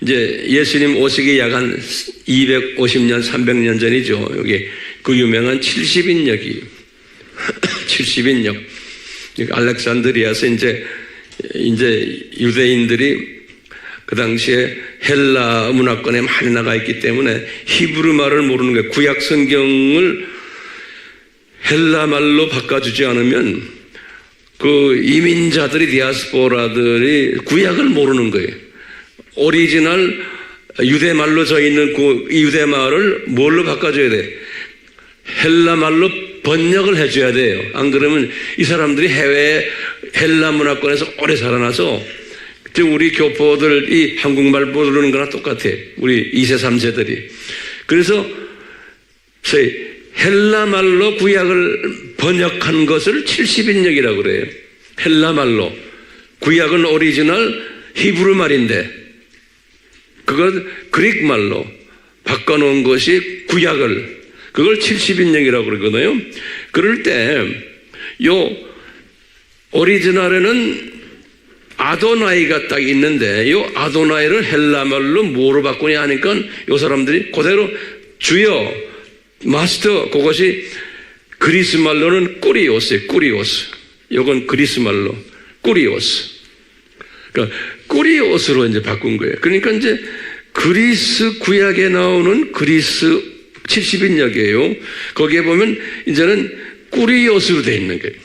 이제 예수님 오시기 약 한 250년, 300년 전이죠. 여기 그 유명한 70인역이 70인역. 알렉산드리아에서 이제 유대인들이 그 당시에 헬라 문화권에 많이 나가 있기 때문에 히브리 말을 모르는 거예요. 구약 성경을 헬라 말로 바꿔주지 않으면 그 이민자들이, 디아스포라들이 구약을 모르는 거예요. 오리지널 유대 말로 져 있는 그 유대 말을 뭘로 바꿔줘야 돼? 헬라 말로 번역을 해줘야 돼요. 안 그러면 이 사람들이 해외 헬라 문화권에서 오래 살아나서 우리 교포들이 한국말 모르는 거나 똑같아. 우리 2세, 3세들이. 그래서 헬라 말로 구약을 번역한 것을 70인역이라고 그래요. 헬라 말로. 구약은 오리지널 히브리 말인데 그걸 그릭 말로 바꿔놓은 것이 구약을, 그걸 70인역이라고 그러거든요. 그럴 때 요 오리지널에는 아도나이가 딱 있는데 이 아도나이를 헬라말로 뭐로 바꾸냐 하니까 이 사람들이 그대로 주여, 마스터, 그것이 그리스 말로는 꾸리오스예요. 꾸리오스. 이건 그리스 말로 꾸리오스. 그러니까 꾸리오스로 이제 바꾼 거예요. 그러니까 이제 그리스 구약에 나오는 그리스 70인역이에요. 거기에 보면 이제는 꾸리오스로 되어 있는 거예요.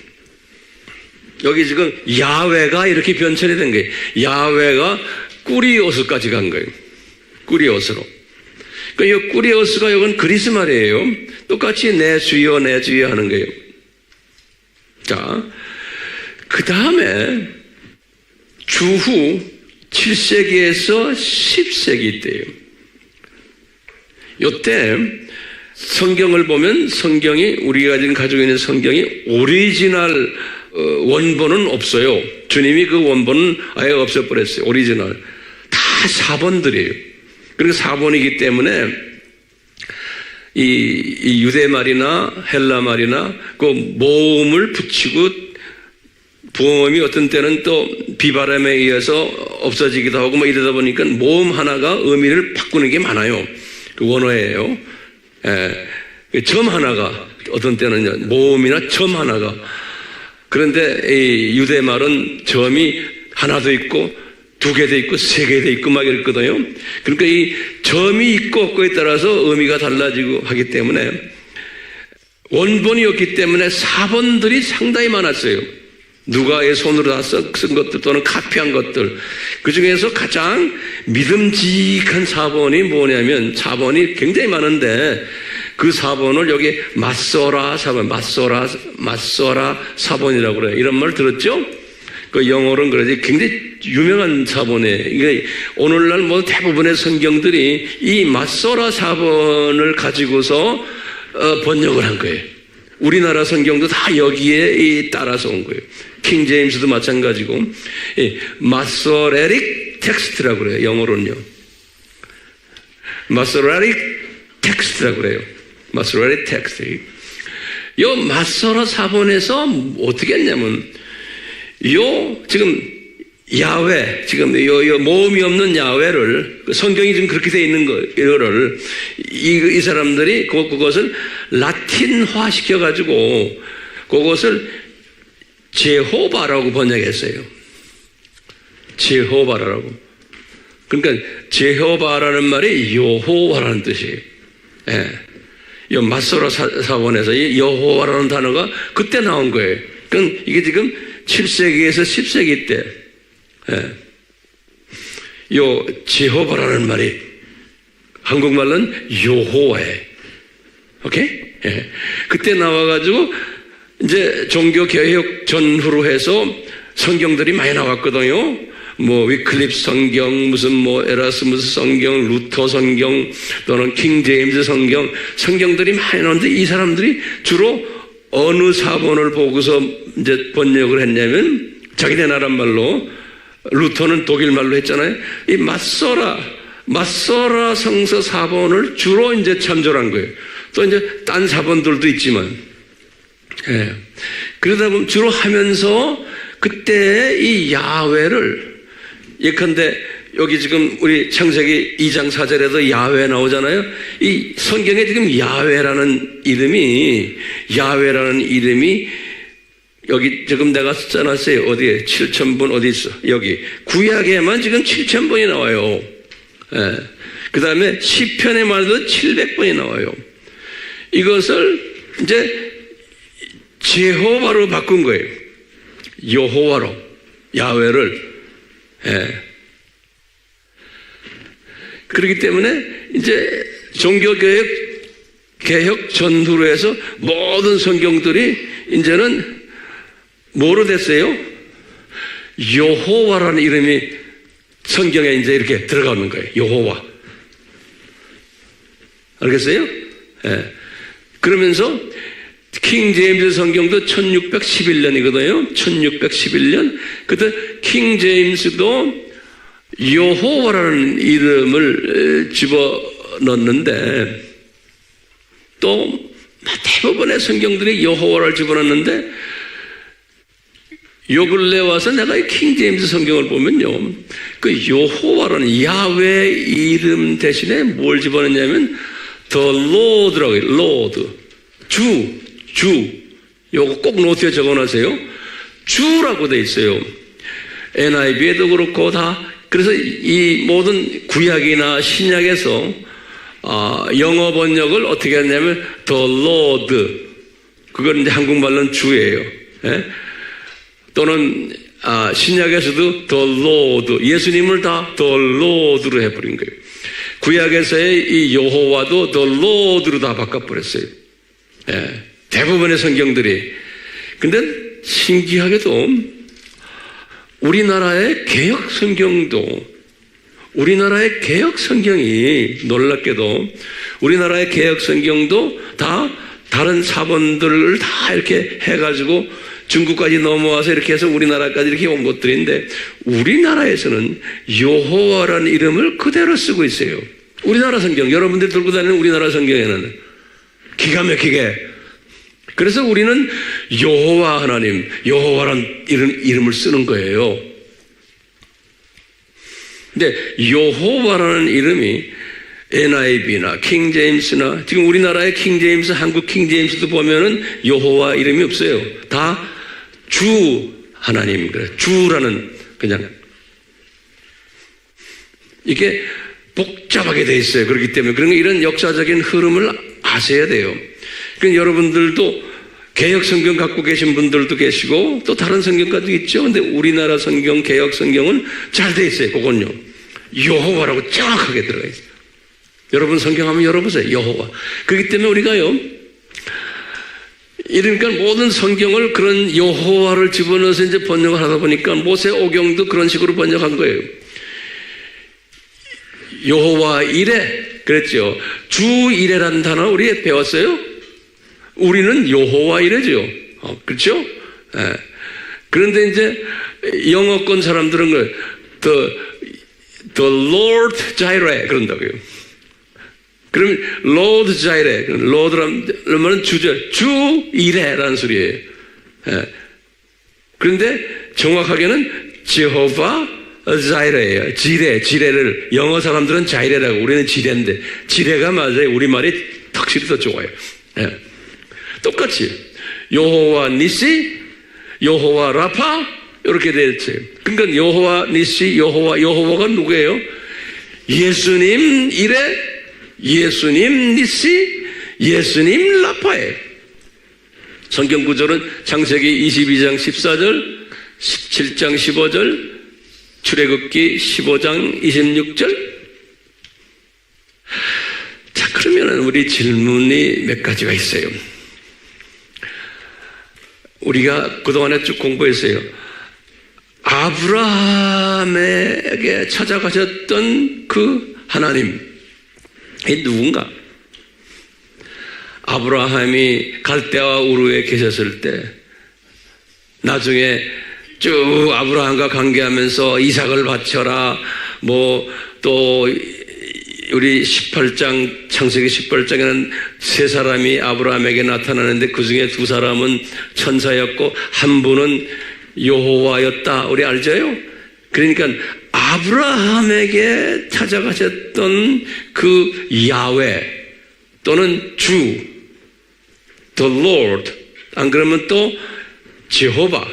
여기 지금 야훼가 이렇게 변천이 된 거예요. 야훼가 꾸리오스까지 간 거예요. 꾸리오스로. 그러니까 이 꾸리오스가 이건 그리스 말이에요. 똑같이 내 주여, 내 주여 하는 거예요. 자, 그 다음에 주후 7세기에서 10세기 때예요. 이때 성경을 보면 성경이 우리가 지금 가지고 있는 성경이 오리지널 원본은 없어요. 주님이 그 원본은 아예 없애버렸어요. 오리지널. 다 사본들이에요. 그리고 사본이기 때문에 이 유대 말이나 헬라 말이나 그 모음을 붙이고 부음이 어떤 때는 또 비바람에 의해서 없어지기도 하고 뭐 이러다 보니까 모음 하나가 의미를 바꾸는 게 많아요. 그 원어예요. 점 하나가 어떤 때는 모음이나 점 하나가. 그런데 이 유대 말은 점이 하나도 있고 2개도 있고 3개도 있고 막 이랬거든요. 그러니까 이 점이 있고 없고에 따라서 의미가 달라지고 하기 때문에 원본이 없기 때문에 사본들이 상당히 많았어요. 누가의 손으로 다 쓴 것들 또는 카피한 것들. 그 중에서 가장 믿음직한 사본이 뭐냐면 사본이 굉장히 많은데 그 사본을 여기 맞서라 사본, 맞서라 사본이라고 그래요. 이런 말 들었죠? 그 영어로는 그러지 굉장히 유명한 사본이에요. 이게 오늘날 뭐 대부분의 성경들이 이 맞서라 사본을 가지고서 번역을 한 거예요. 우리나라 성경도 다 여기에 따라서 온 거예요. 킹 제임스도 마찬가지고 마소레릭 텍스트라고 그래요. 영어로는요. 마소레릭 텍스트라고 그래요. 마소레릭 텍스트. 요 마소라 사본에서 어떻게 했냐면 지금 야훼, 지금 요 모음이 없는 야훼를 성경이 지금 그렇게 되어 있는 거를 이 사람들이 그것을 라틴화 시켜가지고 그것을 제호바라고 번역했어요. 제호바라고. 그러니까 제호바라는 말이 여호와라는 뜻이에요. 이 마소라 사본에서 이 여호와라는 단어가 그때 나온 거예요. 그러니까 이게 지금 7세기에서 10세기 때 요 제호바라는 말이 한국말로는 여호와예요. 오케이? 그때 나와가지고 이제 종교 개혁 전후로 해서 성경들이 많이 나왔거든요. 뭐 위클립 성경, 무슨 뭐 에라스무스 성경, 루터 성경, 또는 킹 제임스 성경들이 많이 나오는데 이 사람들이 주로 어느 사본을 보고서 이제 번역을 했냐면 자기네 나라 말로, 루터는 독일 말로 했잖아요. 이 맞서라 성서 사본을 주로 이제 참조한 거예요. 또 이제 딴 사본들도 있지만, 그러다 보면 주로 하면서 그때 이 야훼를 예컨대 여기 지금 우리 창세기 2장 4절에도 야훼 나오잖아요. 이 성경에 지금 야훼라는 이름이 여기 지금 내가 써놨어요. 어디에? 7,000번 어디 있어? 여기. 구약에만 지금 7,000번이 나와요. 그 다음에 시편에만 해도 700번이 나와요. 이것을 이제 제호바로 바꾼 거예요. 여호와로. 야훼를. 그렇기 때문에 이제 종교개혁 전후로 해서 모든 성경들이 이제는 뭐로 됐어요? 여호와라는 이름이 성경에 이제 이렇게 들어가는 거예요. 여호와. 알겠어요? 그러면서 킹 제임스 성경도 1611년이거든요. 1611년. 그때 킹 제임스도 여호와라는 이름을 집어넣는데 또 대부분의 성경들이 여호와를 집어넣는데 요 근래 와서 내가 이 킹 제임스 성경을 보면요. 그 여호와라는 야훼 이름 대신에 뭘 집어넣냐면 The Lord라고 해요. Lord. 주. 요거 꼭 노트에 적어놓으세요. 주라고 돼 있어요. NIV에도 그렇고 다. 그래서 이 모든 구약이나 신약에서 영어 번역을 어떻게 했냐면 The Lord. 그건 이제 한국말로는 주예요. 또는 신약에서도 The Lord. 예수님을 다 The Lord로 해버린 거예요. 구약에서의 이 여호와도 The Lord로 다 바꿔버렸어요. 대부분의 성경들이. 근데 신기하게도 우리나라의 개혁 성경도 우리나라의 개혁 성경이 놀랍게도 우리나라의 개혁 성경도 다 다른 사본들을 다 이렇게 해가지고 중국까지 넘어와서 이렇게 해서 우리나라까지 이렇게 온 것들인데 우리나라에서는 여호와라는 이름을 그대로 쓰고 있어요. 우리나라 성경, 여러분들이 들고 다니는 우리나라 성경에는 기가 막히게. 그래서 우리는 여호와 하나님, 여호와라는 이름을 쓰는 거예요. 근데 여호와라는 이름이 NIV나 킹제임스나 지금 우리나라의 킹제임스, 한국 킹제임스도 보면은 여호와 이름이 없어요. 다 주 하나님, 그래. 주라는 그냥 이게 복잡하게 돼 있어요. 그렇기 때문에 그런 이런 역사적인 흐름을 아셔야 돼요. 그러니까 여러분들도 개혁 성경 갖고 계신 분들도 계시고 또 다른 성경까지 있죠. 근데 우리나라 성경, 개혁 성경은 잘 돼 있어요. 그건요. 여호와라고 정확하게 들어가 있어요. 여러분 성경 한번 열어보세요. 여호와. 그렇기 때문에 우리가요. 이러니까 모든 성경을 그런 여호와를 집어넣어서 이제 번역을 하다 보니까 모세오경도 그런 식으로 번역한 거예요. 여호와 이레 그랬죠. 주 이레라는 단어 우리 배웠어요? 우리는 여호와 이레죠. 그렇죠? 네. 그런데 이제 영어권 사람들은 the Lord Jireh 그런다고요. 그럼 Lord Jireh, Lord라는 주 이레라는 소리예요. 네. 그런데 정확하게는 제호바 자이레예요. 지레를 영어 사람들은 자이레라고 우리는 지레인데 지레가 맞아요. 우리말이 확실히 더 좋아요. 네. 똑같이 여호와 니시, 여호와 라파 이렇게 되어 있어요. 그러니까 여호와 니시, 여호와가 누구예요? 예수님 이레, 예수님 니시, 예수님 라파예요. 성경 구절은 창세기 22장 14절, 17장 15절, 출애굽기 15장 26절. 자, 그러면 우리 질문이 몇 가지가 있어요. 우리가 그동안에 쭉 공부했어요. 아브라함에게 찾아가셨던 그 하나님, 이 누군가? 아브라함이 갈대아 우르에 계셨을 때 나중에 쭉 아브라함과 관계하면서 이삭을 바쳐라 또 우리 18장 창세기 18장에는 세 사람이 아브라함에게 나타나는데 그중에 두 사람은 천사였고 한 분은 여호와였다. 우리 알죠요? 그러니까 아브라함에게 찾아가셨던 그 야훼 또는 주 the Lord 안 그러면 또 제호바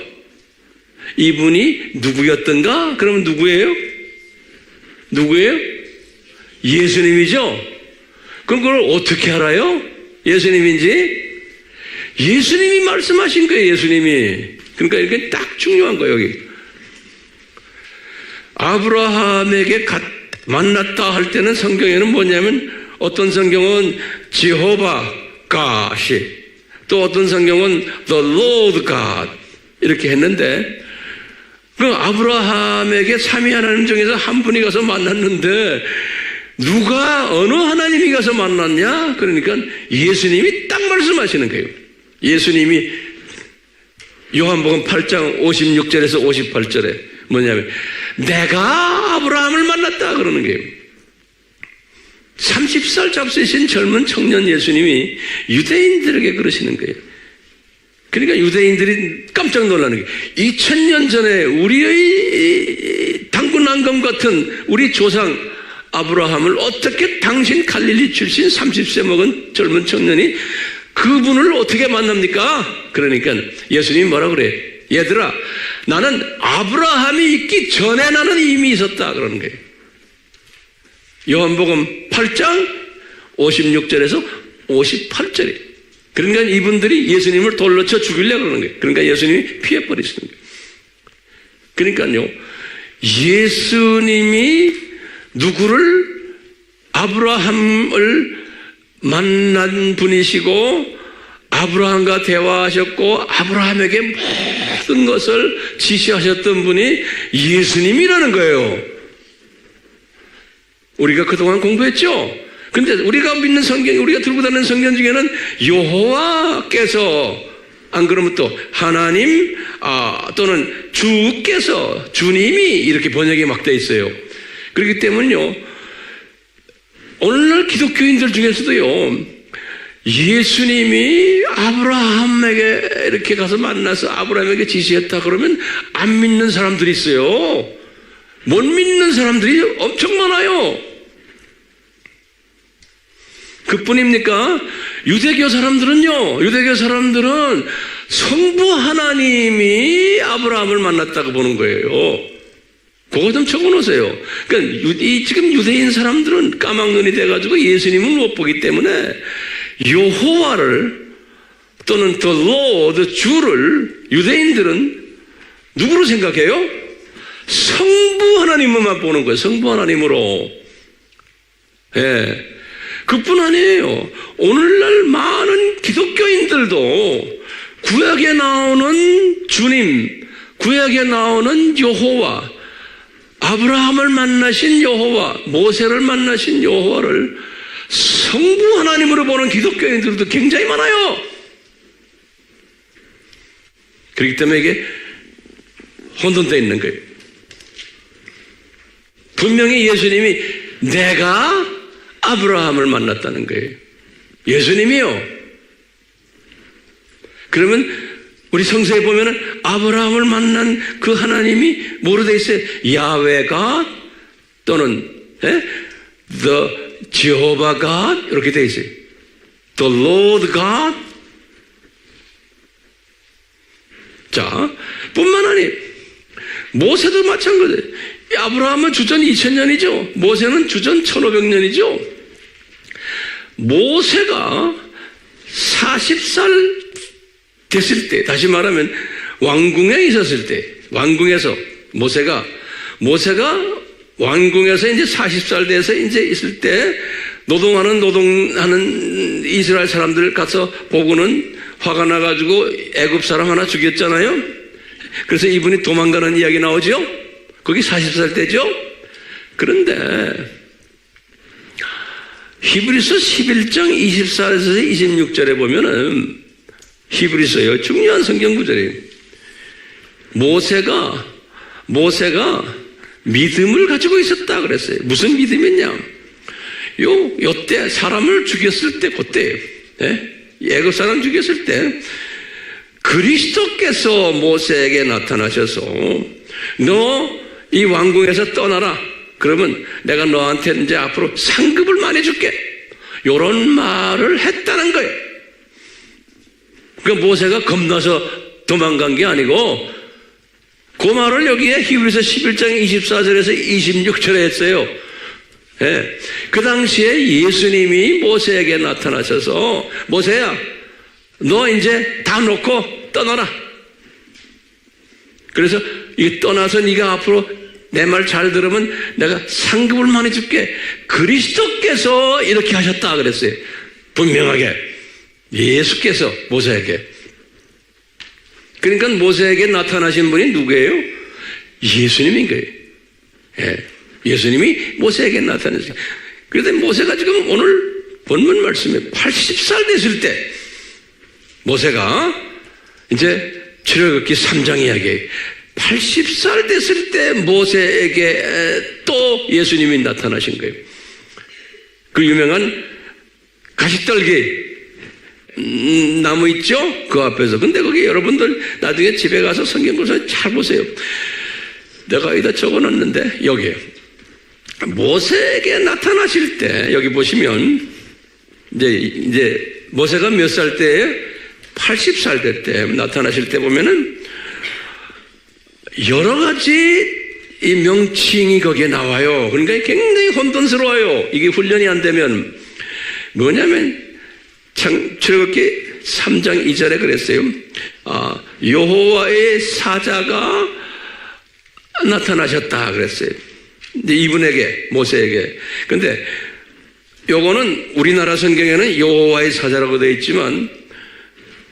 이분이 누구였던가? 그러면 누구예요? 예수님이죠? 그럼 그걸 어떻게 알아요? 예수님인지? 예수님이 말씀하신 거예요, 예수님이. 그러니까 이렇게 딱 중요한 거예요, 여기. 아브라함에게 만났다 할 때는 성경에는 뭐냐면 어떤 성경은 제호바 갓이 또 어떤 성경은 the Lord God 이렇게 했는데 그 아브라함에게 삼위 하나님 중에서 한 분이 가서 만났는데 누가 어느 하나님이 가서 만났냐? 그러니까 예수님이 딱 말씀하시는 거예요. 예수님이 요한복음 8장 56절에서 58절에 뭐냐면 내가 아브라함을 만났다 그러는 거예요. 30살 잡수신 젊은 청년 예수님이 유대인들에게 그러시는 거예요. 그러니까 유대인들이 깜짝 놀라는 게 2000년 전에 우리의 당군난검 같은 우리 조상 아브라함을 어떻게 당신 갈릴리 출신 30세 먹은 젊은 청년이 그분을 어떻게 만납니까? 그러니까 예수님이 뭐라 그래요? 얘들아 나는 아브라함이 있기 전에 나는 이미 있었다 그러는 거예요. 요한복음 8장 56절에서 58절이에요. 그러니까 이분들이 예수님을 돌로 쳐 죽이려고 그러는 거예요. 그러니까 예수님이 피해버리시는 거예요. 그러니까요, 예수님이 누구를 아브라함을 만난 분이시고 아브라함과 대화하셨고 아브라함에게 모든 것을 지시하셨던 분이 예수님이라는 거예요. 우리가 그동안 공부했죠? 근데 우리가 믿는 성경, 우리가 들고 다니는 성경 중에는 여호와께서, 안 그러면 또 하나님, 또는 주께서, 주님이 이렇게 번역이 막 돼 있어요. 그렇기 때문에요, 오늘날 기독교인들 중에서도요, 예수님이 아브라함에게 이렇게 가서 만나서 아브라함에게 지시했다 그러면 안 믿는 사람들이 있어요. 못 믿는 사람들이 엄청 많아요. 그뿐입니까? 유대교 사람들은 성부 하나님이 아브라함을 만났다고 보는 거예요. 그거 좀 적어놓으세요. 그러니까 지금 유대인 사람들은 까막눈이 돼가지고 예수님을 못 보기 때문에 여호와를 또는 the Lord, 주를 유대인들은 누구로 생각해요? 성부 하나님만 보는 거예요. 성부 하나님으로. 예. 그뿐 아니에요. 오늘날 많은 기독교인들도 구약에 나오는 주님, 구약에 나오는 여호와, 아브라함을 만나신 여호와, 모세를 만나신 여호와를 성부 하나님으로 보는 기독교인들도 굉장히 많아요. 그렇기 때문에 이게 혼돈되어 있는 거예요. 분명히 예수님이 내가 아브라함을 만났다는 거예요. 예수님이요. 그러면 우리 성서에 보면은 아브라함을 만난 그 하나님이 뭐로 되어 있어요? 야훼가 또는 the Jehovah God 이렇게 되어 있어요. The Lord God. 자, 뿐만 아니라 모세도 마찬가지예요. 아브라함은 주전 2000년이죠. 모세는 주전 1500년이죠. 모세가 40살 됐을 때, 다시 말하면 왕궁에 있었을 때, 왕궁에서 모세가 왕궁에서 이제 40살 돼서 이제 있을 때 노동하는 이스라엘 사람들 가서 보고는 화가 나가지고 애굽 사람 하나 죽였잖아요. 그래서 이분이 도망가는 이야기 나오죠. 거기 40살 때죠. 그런데 히브리서 11장 24절에서 26절에 보면은 히브리서요, 중요한 성경 구절이에요. 모세가 믿음을 가지고 있었다 그랬어요. 무슨 믿음이냐? 요때 사람을 죽였을 때 그때예요. 애굽 사람 죽였을 때 그리스도께서 모세에게 나타나셔서 너 이 왕궁에서 떠나라. 그러면 내가 너한테 이제 앞으로 상급을 많이 줄게. 요런 말을 했다는 거예요. 그 모세가 겁나서 도망간 게 아니고 그 말을 여기에 히브리서 11장 24절에서 26절에 했어요. 예. 그 당시에 예수님이 모세에게 나타나셔서 모세야, 너 이제 다 놓고 떠나라. 그래서 이 떠나서 네가 앞으로 내 말 잘 들으면 내가 상급을 많이 줄게. 그리스도께서 이렇게 하셨다 그랬어요. 분명하게 예수께서 모세에게. 그러니까 모세에게 나타나신 분이 누구예요? 예수님인 거예요. 예. 예수님이 모세에게 나타났어요. 그런데 모세가 지금 오늘 본문 말씀에 80살 됐을 때 모세가 이제 출애굽기 3장 이야기 80살 됐을 때 모세에게 또 예수님이 나타나신 거예요. 그 유명한 가시떨기 나무 있죠? 그 앞에서. 근데 거기 여러분들 나중에 집에 가서 성경구절 잘 보세요. 내가 여기다 적어놨는데 여기에 모세에게 나타나실 때 여기 보시면 이제 모세가 몇 살 때에 80살 될 때 나타나실 때 보면은 여러 가지 이 명칭이 거기에 나와요. 그러니까 굉장히 혼돈스러워요. 이게 훈련이 안 되면 뭐냐면 출애굽기 3장 2절에 그랬어요. 여호와의 사자가 나타나셨다 그랬어요. 근데 이분에게 모세에게. 근데 요거는 우리나라 성경에는 여호와의 사자라고 되어 있지만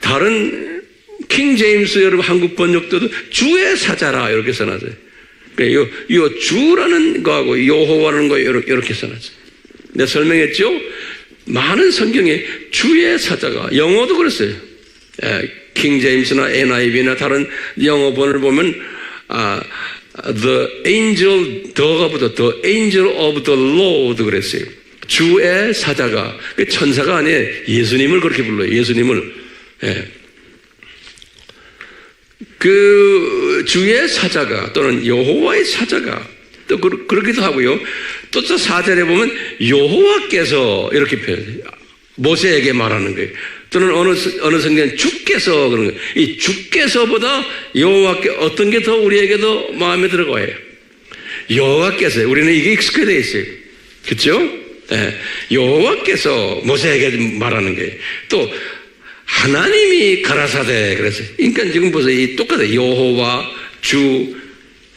다른 킹 제임스 여러분 한국 번역도 주의 사자라 이렇게 써놨어요. 요 주라는 거하고 여호와라는 거 이렇게 써놨어요. 내가 설명했죠? 많은 성경에 주의 사자가, 영어도 그랬어요. 킹 제임스나 NIV나 다른 영어본을 보면 the angel, 더가보다 the angel of the Lord 그랬어요. 주의 사자가, 천사가 아니에요. 예수님을 그렇게 불러요. 예수님을. 그 주의 사자가 또는 여호와의 사자가 또 그러기도 하고요. 또 4절에 보면 여호와께서 이렇게 표현해요. 모세에게 말하는 거예요. 또는 어느 성경은 주께서 그런 거예요. 이 주께서보다 여호와께 어떤 게 더 우리에게도 마음에 들어가요. 여호와께서, 우리는 이게 익숙해져 있어요. 그렇죠? 여호와께서 모세에게 말하는 거예요. 또 하나님이 가라사대 그랬어요. 그러니까 지금 보세요. 이 똑같아요. 여호와, 주,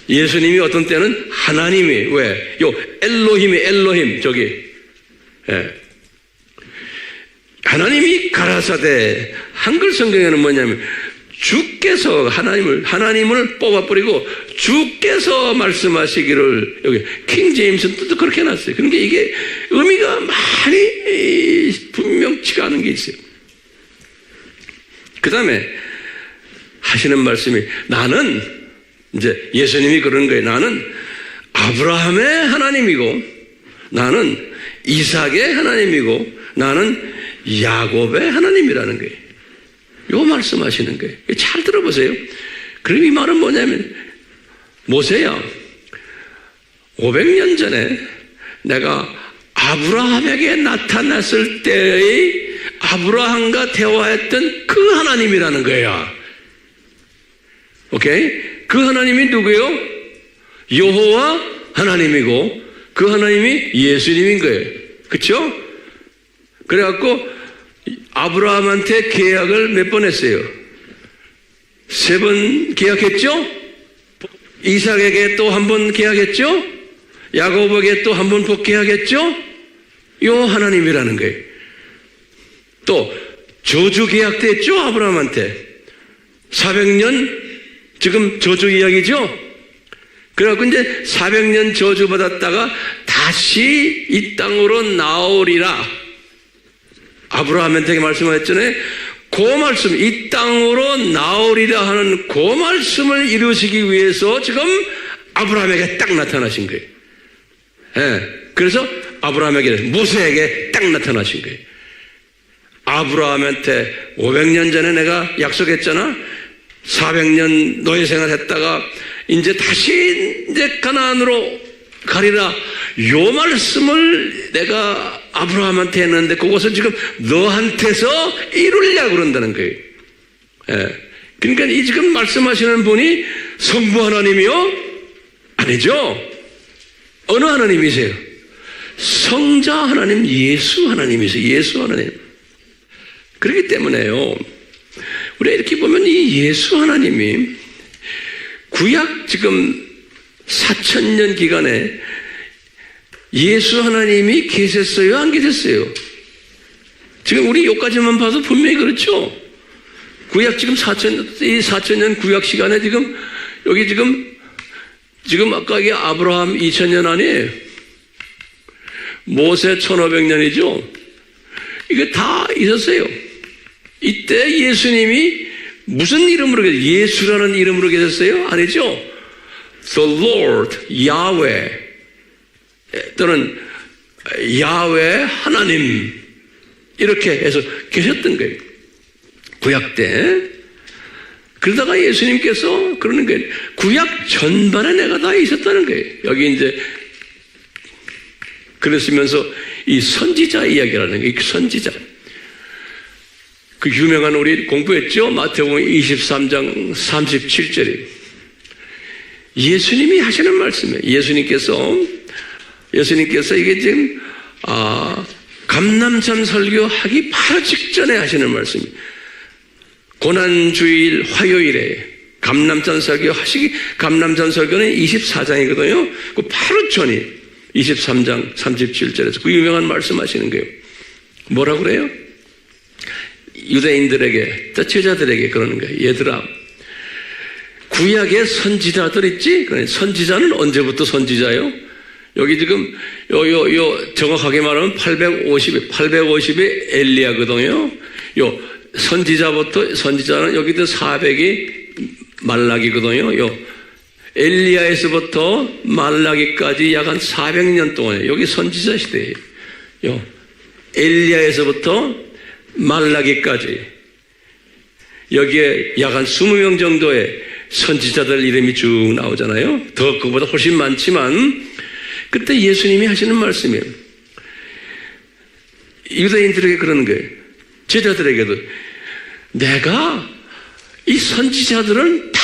예수님이 어떤 때는 하나님이, 왜? 엘로힘, 저기. 하나님이 가라사대. 한글 성경에는 뭐냐면, 주께서 하나님을 뽑아버리고, 주께서 말씀하시기를, 여기, 킹 제임스는 또 그렇게 해놨어요. 그러니까 이게 의미가 많이 분명치가 않은 게 있어요. 그 다음에 하시는 말씀이, 나는, 이제 예수님이 그런 거예요. 나는 아브라함의 하나님이고, 나는 이삭의 하나님이고, 나는 야곱의 하나님이라는 거예요. 요 말씀하시는 거예요. 잘 들어보세요. 그럼 이 말은 뭐냐면, 모세야, 500년 전에 내가 아브라함에게 나타났을 때의 아브라함과 대화했던 그 하나님이라는 거야. 오케이? 그 하나님이 누구예요? 여호와 하나님이고 그 하나님이 예수님인 거예요. 그렇죠? 그래갖고 아브라함한테 계약을 몇 번 했어요? 3번 계약했죠? 이삭에게 또 한 번 계약했죠? 야곱에게 또 한 번 계약했죠? 요 하나님이라는 거예요. 또 저주 계약도 했죠? 아브라함한테 400년 지금 저주 이야기죠? 그래갖고 이제 400년 저주 받았다가 다시 이 땅으로 나오리라 아브라함한테 말씀하셨잖아요. 그 말씀, 이 땅으로 나오리라 하는 그 말씀을 이루시기 위해서 지금 아브라함에게 딱 나타나신 거예요. 그래서 아브라함에게, 모세에게 딱 나타나신 거예요. 아브라함한테 500년 전에 내가 약속했잖아. 400년 노예 생활했다가 이제 다시 이제 가나안으로 가리라. 요 말씀을 내가 아브라함한테 했는데 그것을 지금 너한테서 이루려고 그런다는 거예요. 그러니까 이 지금 말씀하시는 분이 성부 하나님이요? 아니죠. 어느 하나님이세요? 성자 하나님, 예수 하나님이세요. 예수 하나님. 그렇기 때문에요, 우리가 이렇게 보면 이 예수 하나님이 구약 지금 4000년 기간에 예수 하나님이 계셨어요? 안 계셨어요? 지금 우리 여기까지만 봐도 분명히 그렇죠? 구약 지금 4000년 구약 시간에 지금 여기 지금 아까 이게 아브라함 2000년 아니에요? 모세 1500년이죠? 이게 다 있었어요. 이때 예수님이 무슨 이름으로 계셨어요? 예수라는 이름으로 계셨어요? 아니죠? The Lord, 야훼 또는 야훼 하나님 이렇게 해서 계셨던 거예요. 구약 때. 그러다가 예수님께서 그러는 거예요. 구약 전반에 내가 다 있었다는 거예요. 여기 이제 그랬으면서 이 선지자 이야기라는 게 선지자. 그 유명한 우리 공부했죠? 마태복음 23장 37절에 예수님이 하시는 말씀이에요. 예수님께서 이게 지금 감람산 설교하기 바로 직전에 하시는 말씀이에요. 고난주일 화요일에 감람산 설교 하시기, 감람산 설교는 24장이거든요. 그 바로 전이 23장 37절에서 그 유명한 말씀 하시는 거예요. 뭐라 그래요? 유대인들에게, 제자들에게 그러는 거예요. 얘들아, 구약의 선지자들 있지? 선지자는 언제부터 선지자요? 여기 지금 정확하게 말하면 850이 엘리야거든요. 선지자는 여기도 400이 말라기거든요. 엘리야에서부터 말라기까지 약 한 400년 동안 여기 선지자 시대예요. 엘리야에서부터 말라기까지 여기에 약 한 20명 정도의 선지자들 이름이 쭉 나오잖아요. 더 그보다 훨씬 많지만 그때 예수님이 하시는 말씀이에요. 유대인들에게 그러는 거예요. 제자들에게도 내가 이 선지자들은 다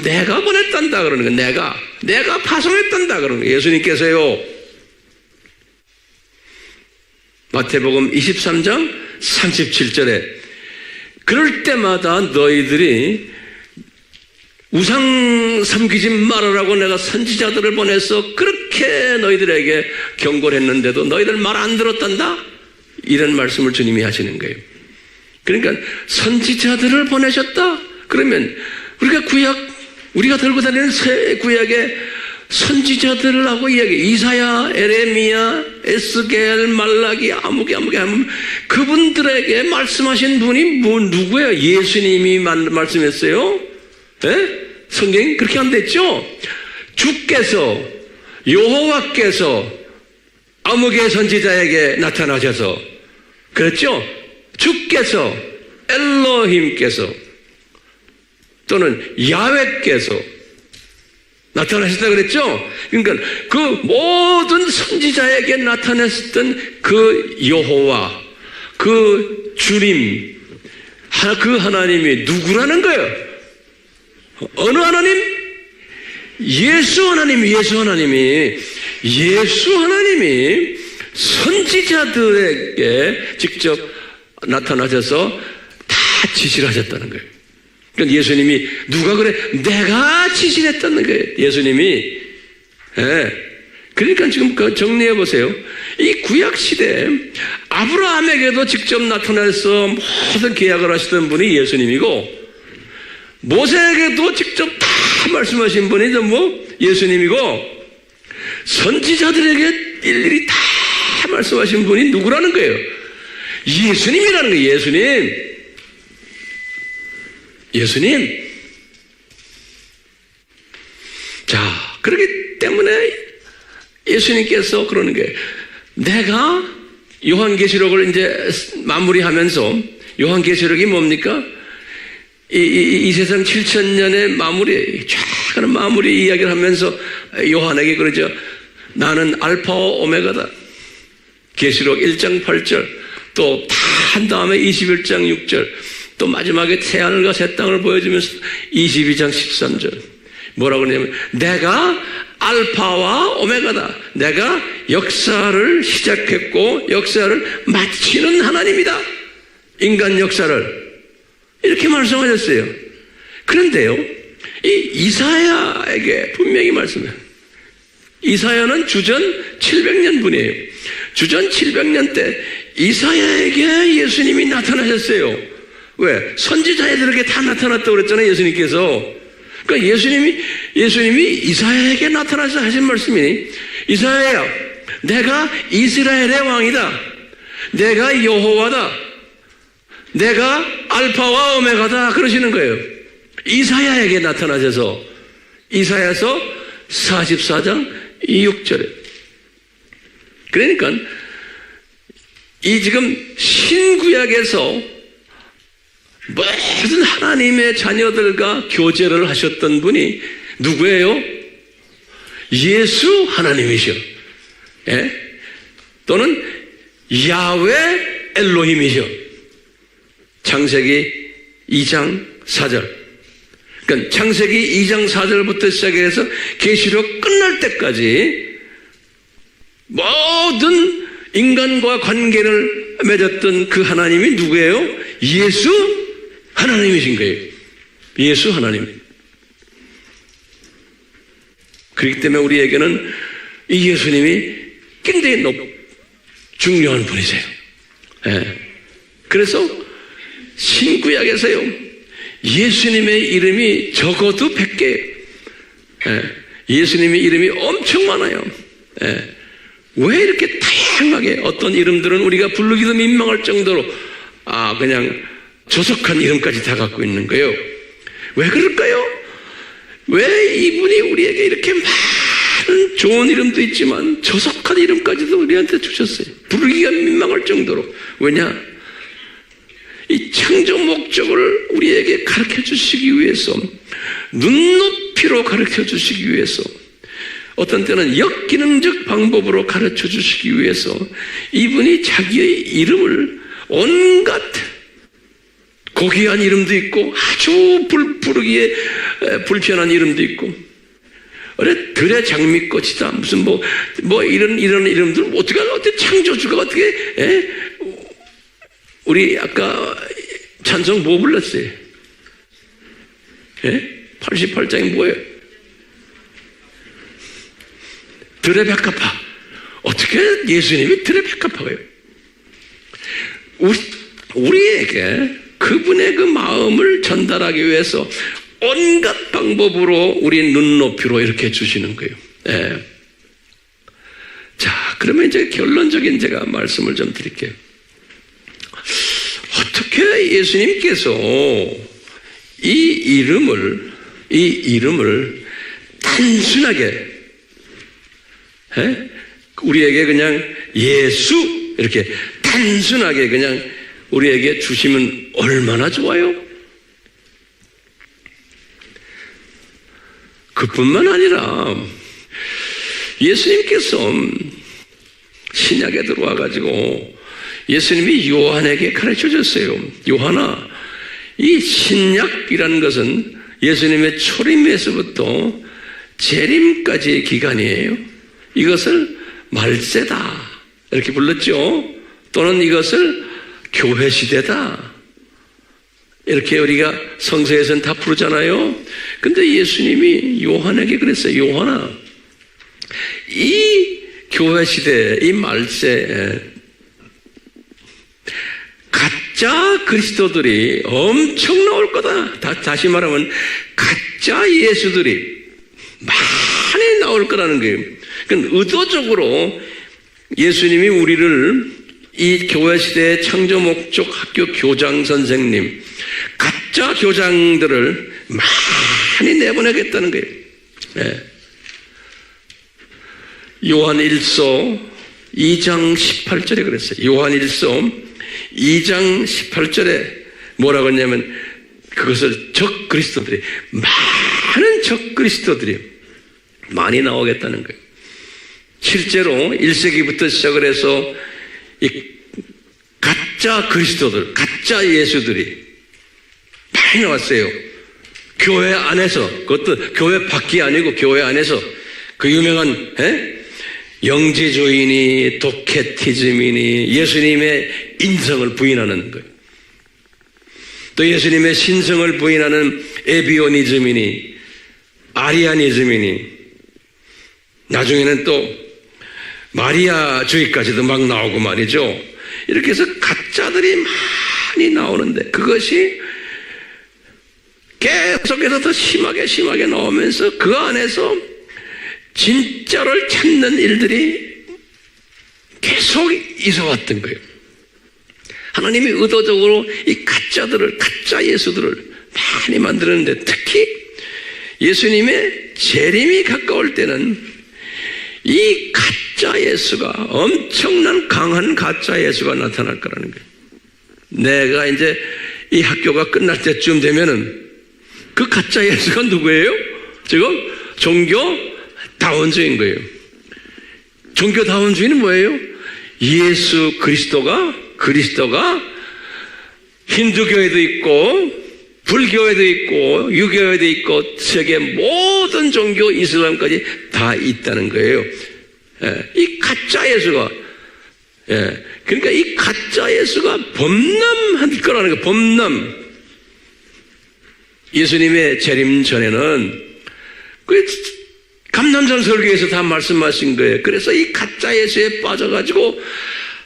내가 보냈단다 그러는 거예요. 내가 파송했단다 그러는 거예요. 예수님께서요. 마태복음 23장 37절에 그럴 때마다 너희들이 우상 섬기지 말으라고 내가 선지자들을 보내서 그렇게 너희들에게 경고를 했는데도 너희들 말 안 들었단다? 이런 말씀을 주님이 하시는 거예요. 그러니까 선지자들을 보내셨다? 그러면 우리가 들고 다니는 새 구약의 선지자들하고 이야기, 이사야, 에레미야, 에스겔, 말라기, 아무개 하면 그분들에게 말씀하신 분이 누구예요? 예수님이 말씀했어요? 네? 성경이 그렇게 안 됐죠? 주께서, 여호와께서 아무개 선지자에게 나타나셔서, 그렇죠? 주께서, 엘로힘께서, 또는 야훼께서 나타나셨다 그랬죠? 그러니까 그 모든 선지자에게 나타났던 그 여호와, 그 주님, 그 하나님이 누구라는 거예요? 어느 하나님? 예수 하나님이 선지자들에게 직접 나타나셔서 다 지시를 하셨다는 거예요. 그러니까 예수님이 누가 그래? 내가 지시를 했다는 거예요. 예수님이. 그러니까 지금 정리해 보세요. 이 구약 시대에 아브라함에게도 직접 나타나서 모든 계약을 하시던 분이 예수님이고 모세에게도 직접 다 말씀하신 분이 예수님이고 선지자들에게 일일이 다 말씀하신 분이 누구라는 거예요? 예수님이라는 거예요. 예수님. 자, 그렇기 때문에 예수님께서 그러는 거예요. 내가 요한계시록을 이제 마무리하면서 요한계시록이 뭡니까? 이 세상 7,000년의 작은 마무리 이야기를 하면서 요한에게 그러죠. 나는 알파와 오메가다. 계시록 1장 8절, 또 다 한 다음에 21장 6절, 또 마지막에 새하늘과 새 땅을 보여주면서 22장 13절. 뭐라고 그러냐면 내가 알파와 오메가다. 내가 역사를 시작했고 역사를 마치는 하나님이다. 인간 역사를. 이렇게 말씀하셨어요. 그런데요, 이 이사야에게 분명히 말씀해요. 이사야는 주전 700년 분이에요. 주전 700년 때 이사야에게 예수님이 나타나셨어요. 왜? 선지자들에게 다 나타났다고 그랬잖아요, 예수님께서. 그러니까 예수님이 이사야에게 나타나서 하신 말씀이 이사야야, 내가 이스라엘의 왕이다. 내가 여호와다. 내가 알파와 오메가다. 그러시는 거예요. 이사야에게 나타나셔서 이사야서 44장 6절에. 그러니까 이 지금 신구약에서 모든 하나님의 자녀들과 교제를 하셨던 분이 누구예요? 예수 하나님이셔. 또는 야훼 엘로힘이셔. 창세기 2장 4절. 그러니까 창세기 2장 4절부터 시작해서 계시록 끝날 때까지 모든 인간과 관계를 맺었던 그 하나님이 누구예요? 예수 하나님이신 거예요. 예수 하나님. 그렇기 때문에 우리에게는 이 예수님이 굉장히 중요한 분이세요. 그래서 신구약에서요, 예수님의 이름이 적어도 100개. 예수님의 이름이 엄청 많아요. 왜 이렇게 다양하게 어떤 이름들은 우리가 부르기도 민망할 정도로 그냥 조속한 이름까지 다 갖고 있는 거예요. 왜 그럴까요? 왜 이분이 우리에게 이렇게 많은 좋은 이름도 있지만 조속한 이름까지도 우리한테 주셨어요. 부르기가 민망할 정도로. 왜냐? 이 창조 목적을 우리에게 가르쳐 주시기 위해서, 눈높이로 가르쳐 주시기 위해서, 어떤 때는 역기능적 방법으로 가르쳐 주시기 위해서 이분이 자기의 이름을 온갖 고귀한 이름도 있고 아주 부르기에 불편한 이름도 있고, 들의 장미꽃이다 무슨 이런 이름들 어떻게 창조주가 어떻게 우리 아까 찬송 뭐 불렀어요? 88장이 뭐예요? 들의 백합화. 어떻게 예수님이 들의 백합화예요? 우리에게 그분의 그 마음을 전달하기 위해서 온갖 방법으로 우리 눈높이로 이렇게 주시는 거예요. 자, 그러면 이제 결론적인 제가 말씀을 좀 드릴게요. 어떻게 예수님께서 이 이름을 단순하게 우리에게 그냥 예수 이렇게 단순하게 그냥 우리에게 주시면 얼마나 좋아요? 그뿐만 아니라 예수님께서 신약에 들어와 가지고 예수님이 요한에게 가르쳐 줬어요. 요한아, 이 신약이라는 것은 예수님의 초림에서부터 재림까지의 기간이에요. 이것을 말세다 이렇게 불렀죠. 또는 이것을 교회 시대다 이렇게 우리가 성서에서는 다 부르잖아요. 근데 예수님이 요한에게 그랬어요. 요한아, 이 교회 시대, 이 말세 가짜 그리스도들이 엄청 나올 거다. 다시 말하면 가짜 예수들이 많이 나올 거라는 거예요. 그러니까 의도적으로 예수님이 우리를 이 교회 시대의 창조 목적 학교 교장 선생님, 가짜 교장들을 많이 내보내겠다는 거예요. 요한 1서 2장 18절에 그랬어요. 요한 1서 2장 18절에 뭐라고 했냐면 그것을 적 그리스도들이, 많은 적 그리스도들이 많이 나오겠다는 거예요. 실제로 1세기부터 시작을 해서 이 가짜 그리스도들, 가짜 예수들이 많이 나왔어요. 교회 안에서, 그것도 교회 밖이 아니고 교회 안에서 그 유명한 영지주의니 도케티즘이니 예수님의 인성을 부인하는 거예요. 또 예수님의 신성을 부인하는 에비오니즘이니 아리아니즘이니 나중에는 또 마리아주의까지도 막 나오고 말이죠. 이렇게 해서 가짜들이 많이 나오는데 그것이 계속해서 더 심하게 나오면서 그 안에서 진짜를 찾는 일들이 계속 있어왔던 거예요. 하나님이 의도적으로 이 가짜 예수들을 많이 만들었는데 특히 예수님의 재림이 가까울 때는 이 가짜 예수가, 엄청난 강한 가짜 예수가 나타날 거라는 거예요. 내가 이제 이 학교가 끝날 때쯤 되면은 그 가짜 예수가 누구예요? 지금 종교 다원주의인 거예요. 종교 다원주의는 뭐예요? 예수 그리스도가 힌두교에도 있고 불교에도 있고 유교에도 있고 세계 모든 종교 이슬람까지 다 있다는 거예요. 이 가짜 예수가, 그러니까 이 가짜 예수가 범람할 거라는 거예요. 범람. 예수님의 재림 전에는 그 감남산 설교에서 다 말씀하신 거예요. 그래서 이 가짜 예수에 빠져가지고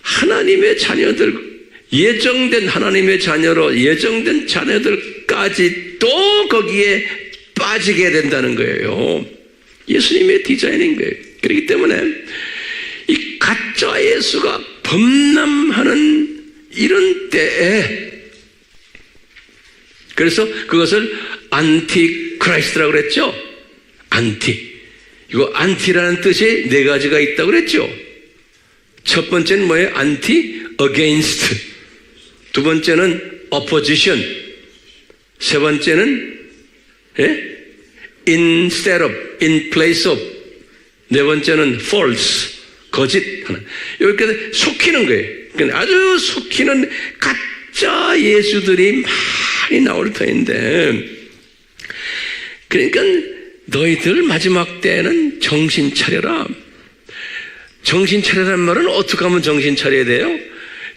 하나님의 자녀들, 예정된 하나님의 자녀로 예정된 자녀들까지 또 거기에 빠지게 된다는 거예요. 예수님의 디자인인 거예요. 그렇기 때문에 이 가짜 예수가 범람하는 이런 때에, 그래서 그것을 안티크라이스트라고 그랬죠. 안티. 이거 안티라는 뜻이 네 가지가 있다고 그랬죠. 첫 번째는 뭐예요? 안티, against. 두 번째는 opposition. 세 번째는 instead of, in place of. 네 번째는 false, 거짓 하나. 이렇게 속이는 거예요. 그러니까 아주 속이는 가짜 예수들이 많이 나올 터인데, 그러니까 너희들 마지막 때는 정신 차려라. 정신 차려라는 말은 어떻게 하면 정신 차려야 돼요?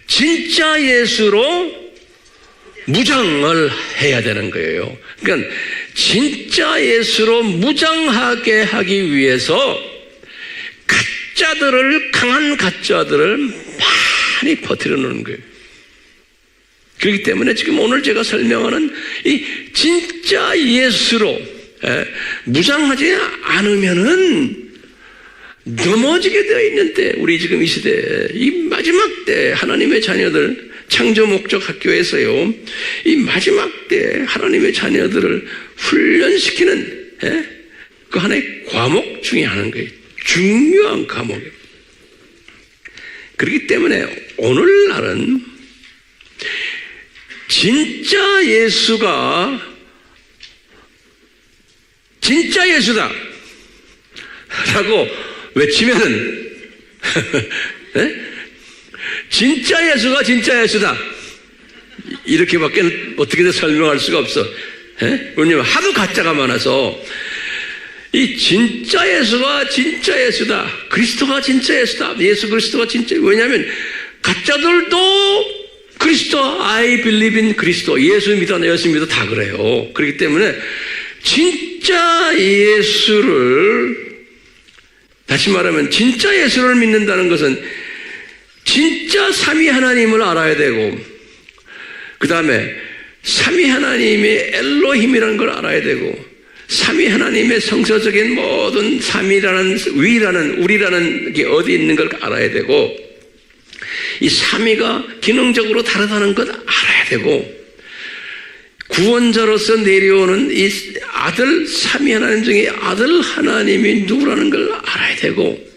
진짜 예수로 무장을 해야 되는 거예요. 그러니까 진짜 예수로 무장하게 하기 위해서 강한 가짜들을 많이 퍼뜨려 놓는 거예요. 그렇기 때문에 지금 오늘 제가 설명하는 이 진짜 예수로 무장하지 않으면은 넘어지게 되어 있는 때, 우리 지금 이 시대에, 이 마지막 때 하나님의 자녀들, 창조 목적 학교에서요, 이 마지막 때 하나님의 자녀들을 훈련시키는 그 하나의 과목 중에 하나인 거예요. 중요한 과목이에요. 그렇기 때문에 오늘날은 진짜 예수가 진짜 예수다 라고 외치면은 진짜 예수가 진짜 예수다 이렇게밖에 어떻게 설명할 수가 없어. 왜냐면 하도 가짜가 많아서 이 진짜 예수가 진짜 예수다, 그리스도가 진짜 예수다, 예수 그리스도가 진짜. 왜냐하면 가짜들도 그리스도, I believe in 그리스도, 예수 믿어, 예수 믿어 다 그래요. 그렇기 때문에 진짜 예수를, 다시 말하면 진짜 예수를 믿는다는 것은 진짜 삼위 하나님을 알아야 되고, 그 다음에 삼위 하나님이 엘로힘이라는 걸 알아야 되고, 삼위 하나님의 성서적인 모든 삼위라는, 위라는, 우리라는 게 어디 있는 걸 알아야 되고, 이 삼위가 기능적으로 다르다는 것 알아야 되고, 구원자로서 내려오는 이 아들, 삼위 하나님 중에 아들 하나님이 누구라는 걸 알아야 되고,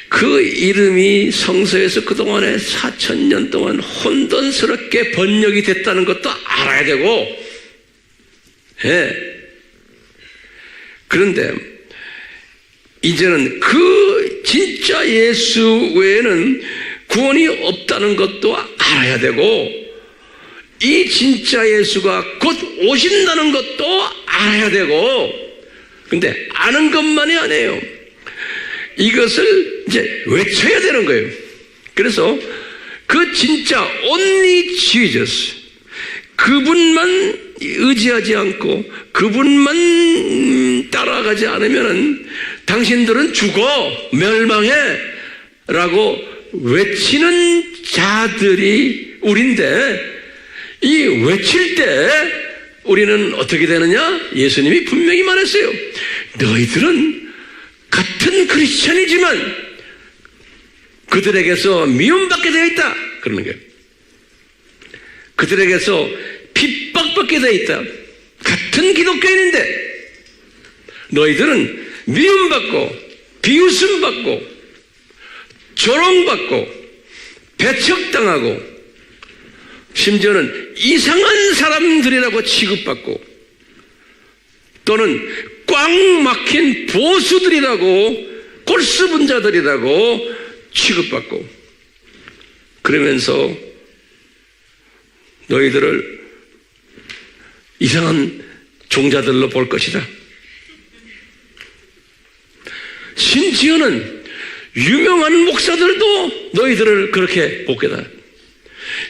그 이름이 성서에서 그동안에 4,000년 동안 혼돈스럽게 번역이 됐다는 것도 알아야 되고, 그런데 이제는 그 진짜 예수 외에는 구원이 없다는 것도 알아야 되고, 이 진짜 예수가 곧 오신다는 것도 알아야 되고, 근데 아는 것만이 아니에요. 이것을 이제 외쳐야 되는 거예요. 그래서 그 진짜 only Jesus, 그분만 의지하지 않고 그분만 따라가지 않으면 당신들은 죽어, 멸망해 라고 외치는 자들이 우린데, 이 외칠 때 우리는 어떻게 되느냐? 예수님이 분명히 말했어요. 너희들은 같은 크리스천이지만 그들에게서 미움받게 되어 있다 그러는 거예요. 그들에게서 핍박받게 되어 있다. 같은 기독교인인데 너희들은 미움받고 비웃음받고 조롱받고 배척당하고 심지어는 이상한 사람들이라고 취급받고 또는 꽉 막힌 보수들이라고, 꼴수분자들이라고 취급받고, 그러면서 너희들을 이상한 종자들로 볼 것이다. 심지어는 유명한 목사들도 너희들을 그렇게 보게다.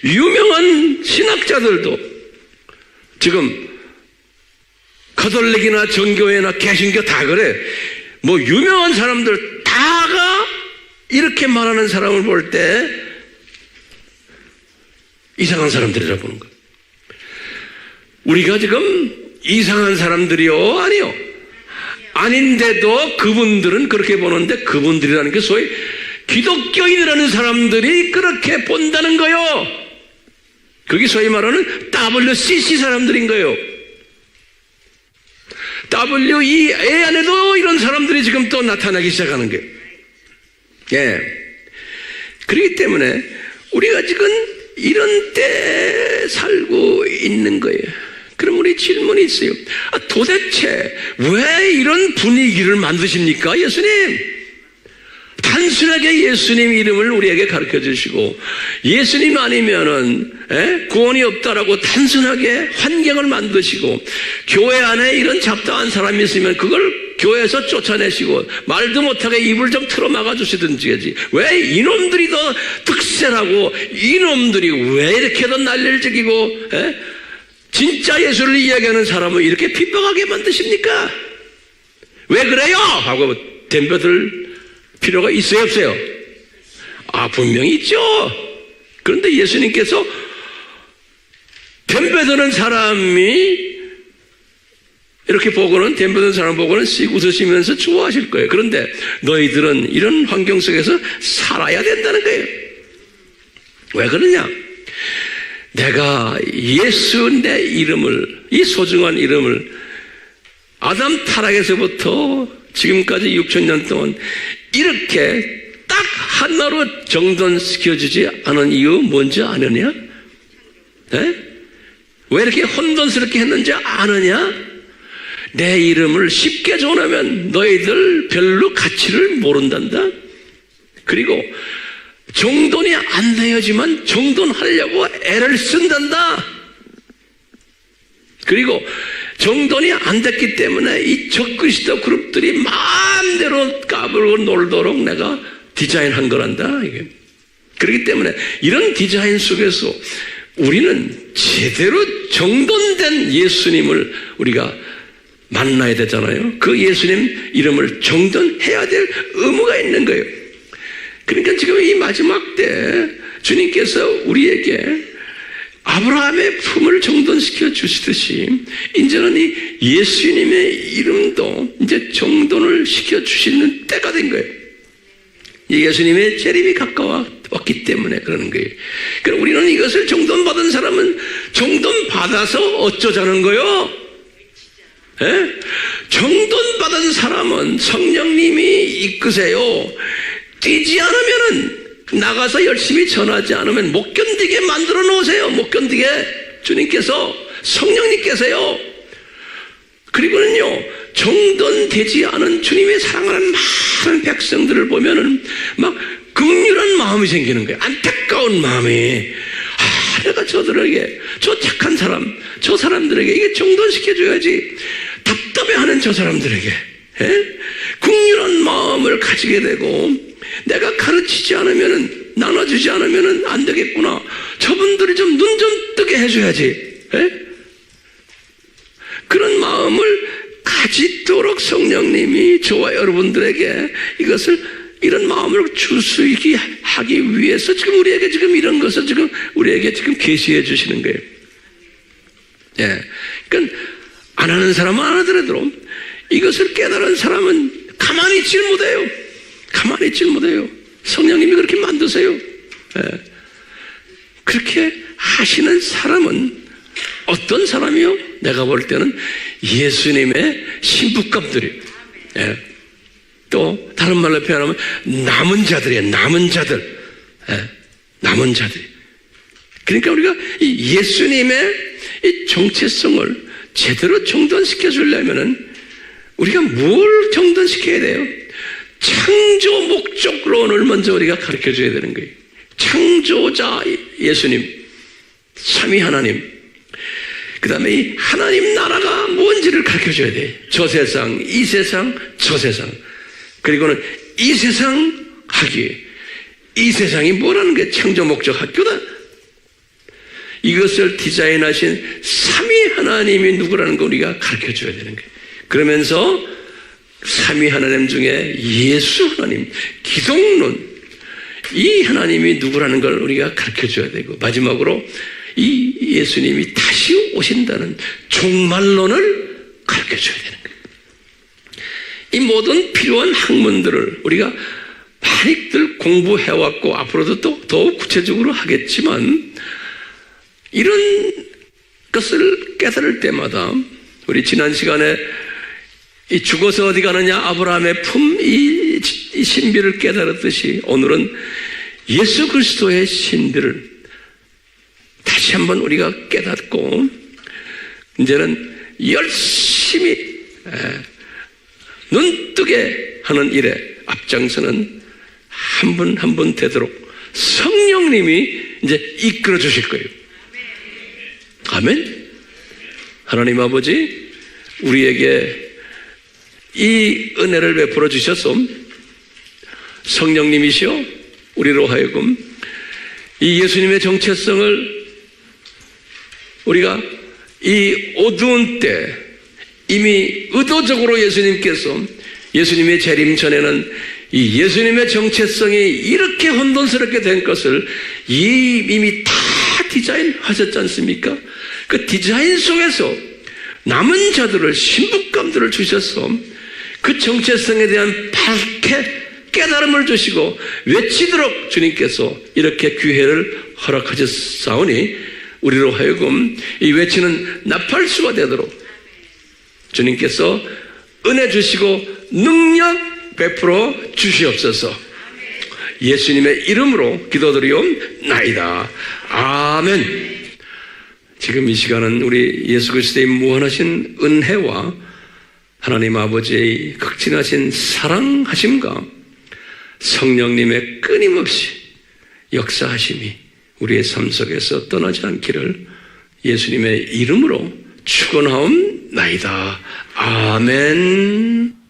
유명한 신학자들도, 지금 가톨릭이나 정교회나 개신교 다 그래. 뭐 유명한 사람들 다가 이렇게 말하는 사람을 볼 때 이상한 사람들이라 보는 거야. 우리가 지금 이상한 사람들이요? 아니요. 아닌데도 그분들은 그렇게 보는데, 그분들이라는 게 소위 기독교인이라는 사람들이 그렇게 본다는 거요. 그게 소위 말하는 WCC 사람들인 거예요. WEA 안에도 이런 사람들이 지금 또 나타나기 시작하는 거예요. 예. 그렇기 때문에 우리가 지금 이런 때에 살고 있는 거예요. 그럼 우리 질문이 있어요. 도대체 왜 이런 분위기를 만드십니까, 예수님? 단순하게 예수님 이름을 우리에게 가르쳐 주시고, 예수님 아니면은 구원이 없다라고 단순하게 환경을 만드시고, 교회 안에 이런 잡다한 사람이 있으면 그걸 교회에서 쫓아내시고, 말도 못하게 입을 좀 틀어 막아 주시든지 하지. 왜 이놈들이 더 특세라고, 이놈들이 왜 이렇게 더 난리를 즐기고, 진짜 예수를 이야기하는 사람을 이렇게 핍박하게 만드십니까? 왜 그래요? 하고 덤벼들 필요가 있어요, 없어요? 분명히 있죠. 그런데 예수님께서 덤벼드는 사람이 이렇게 보고는, 덤벼드는 사람 보고는 씩 웃으시면서 좋아하실 거예요. 그런데 너희들은 이런 환경 속에서 살아야 된다는 거예요. 왜 그러냐? 내가 예수 내 이름을, 이 소중한 이름을 아담 타락에서부터 지금까지 6,000년 동안 이렇게 딱 하나로 정돈시켜주지 않은 이유 뭔지 아느냐? 왜 이렇게 혼돈스럽게 했는지 아느냐? 내 이름을 쉽게 전하면 너희들 별로 가치를 모른단다. 그리고 정돈이 안 되어지만 정돈하려고 애를 쓴단다. 그리고 정돈이 안 됐기 때문에 이 적그리스도 그룹들이 마음대로 까불고 놀도록 내가 디자인한 거란다. 이게. 그렇기 때문에 이런 디자인 속에서 우리는 제대로 정돈된 예수님을 우리가 만나야 되잖아요. 그 예수님 이름을 정돈해야 될 의무가 있는 거예요. 그러니까 지금 이 마지막 때 주님께서 우리에게 아브라함의 품을 정돈시켜 주시듯이 이제는 이 예수님의 이름도 이제 정돈을 시켜 주시는 때가 된 거예요. 예수님의 재림이 가까웠기 때문에 그러는 거예요. 그럼 우리는 이것을 정돈받은 사람은 정돈받아서 어쩌자는 거요? 정돈받은 사람은 성령님이 이끄세요. 뛰지 않으면은, 나가서 열심히 전하지 않으면 못 견디게 만들어 놓으세요. 못 견디게. 주님께서, 성령님께서요. 그리고는요, 정돈되지 않은 주님의 사랑하는 많은 백성들을 보면은 막 긍휼한 마음이 생기는 거예요. 안타까운 마음이. 내가 저들에게, 저 착한 사람, 저 사람들에게 이게 정돈시켜줘야지. 답답해하는 저 사람들에게 긍휼한 마음을 가지게 되고, 내가 가르치지 않으면은, 나눠주지 않으면은 안 되겠구나. 저분들이 좀 눈 좀 뜨게 해줘야지. 그런 마음을 가지도록 성령님이 저와 여러분들에게 이것을, 이런 마음을 줄 수 있게 하기 위해서 지금 우리에게 지금 이런 것을 지금 우리에게 지금 계시해 주시는 거예요. 그러니까 안 하는 사람은 안 하더라도 이것을 깨달은 사람은 가만히 있질 못해요. 가만히 있질 못해요. 성령님이 그렇게 만드세요. 그렇게 하시는 사람은 어떤 사람이요? 내가 볼 때는 예수님의 신부감들이에요. 또 다른 말로 표현하면 남은 자들이에요. 남은 자들. 남은 자들. 그러니까 우리가 이 예수님의 이 정체성을 제대로 정돈시켜 주려면은 우리가 뭘 정돈시켜야 돼요? 창조 목적론을 먼저 우리가 가르쳐 줘야 되는 거예요. 창조자 예수님, 삼위 하나님, 그 다음에 이 하나님 나라가 뭔지를 가르쳐 줘야 돼. 저 세상, 이 세상, 저 세상. 그리고는 이 세상 학위, 이 세상이 뭐라는 게 창조 목적 학교다. 이것을 디자인하신 삼위 하나님이 누구라는 거 우리가 가르쳐 줘야 되는 거예요. 그러면서 삼위 하나님 중에 예수 하나님, 기독론, 이 하나님이 누구라는 걸 우리가 가르쳐 줘야 되고, 마지막으로 이 예수님이 다시 오신다는 종말론을 가르쳐줘야 되는 거예요. 이 모든 필요한 학문들을 우리가 많이들 공부해왔고 앞으로도 또 더욱 구체적으로 하겠지만 이런 것을 깨달을 때마다 우리 지난 시간에 이 죽어서 어디 가느냐 아브라함의 품 이 신비를 깨달았듯이 오늘은 예수 그리스도의 신비를 다시 한번 우리가 깨닫고 이제는 열심히 눈뜨게 하는 일에 앞장서는 한 분 한 분 되도록 성령님이 이제 이끌어 주실 거예요. 아멘. 하나님 아버지 우리에게 이 은혜를 베풀어 주셔서 성령님이시여 우리로 하여금 이 예수님의 정체성을 우리가 이 어두운 때 이미 의도적으로 예수님의 재림 전에는 이 예수님의 정체성이 이렇게 혼돈스럽게 된 것을 이미 다 디자인하셨지 않습니까? 그 디자인 속에서 남은 자들을 신부감들을 주셔서 그 정체성에 대한 밝게 깨달음을 주시고 외치도록 주님께서 이렇게 기회를 허락하셨사오니 우리로 하여금 이 외치는 나팔수가 되도록 주님께서 은혜 주시고 능력 베풀어 주시옵소서. 예수님의 이름으로 기도드리옵나이다. 아멘. 지금 이 시간은 우리 예수 그리스도의 무한하신 은혜와 하나님 아버지의 극진하신 사랑하심과 성령님의 끊임없이 역사하심이 우리의 삶 속에서 떠나지 않기를 예수님의 이름으로 축원하옵나이다. 아멘.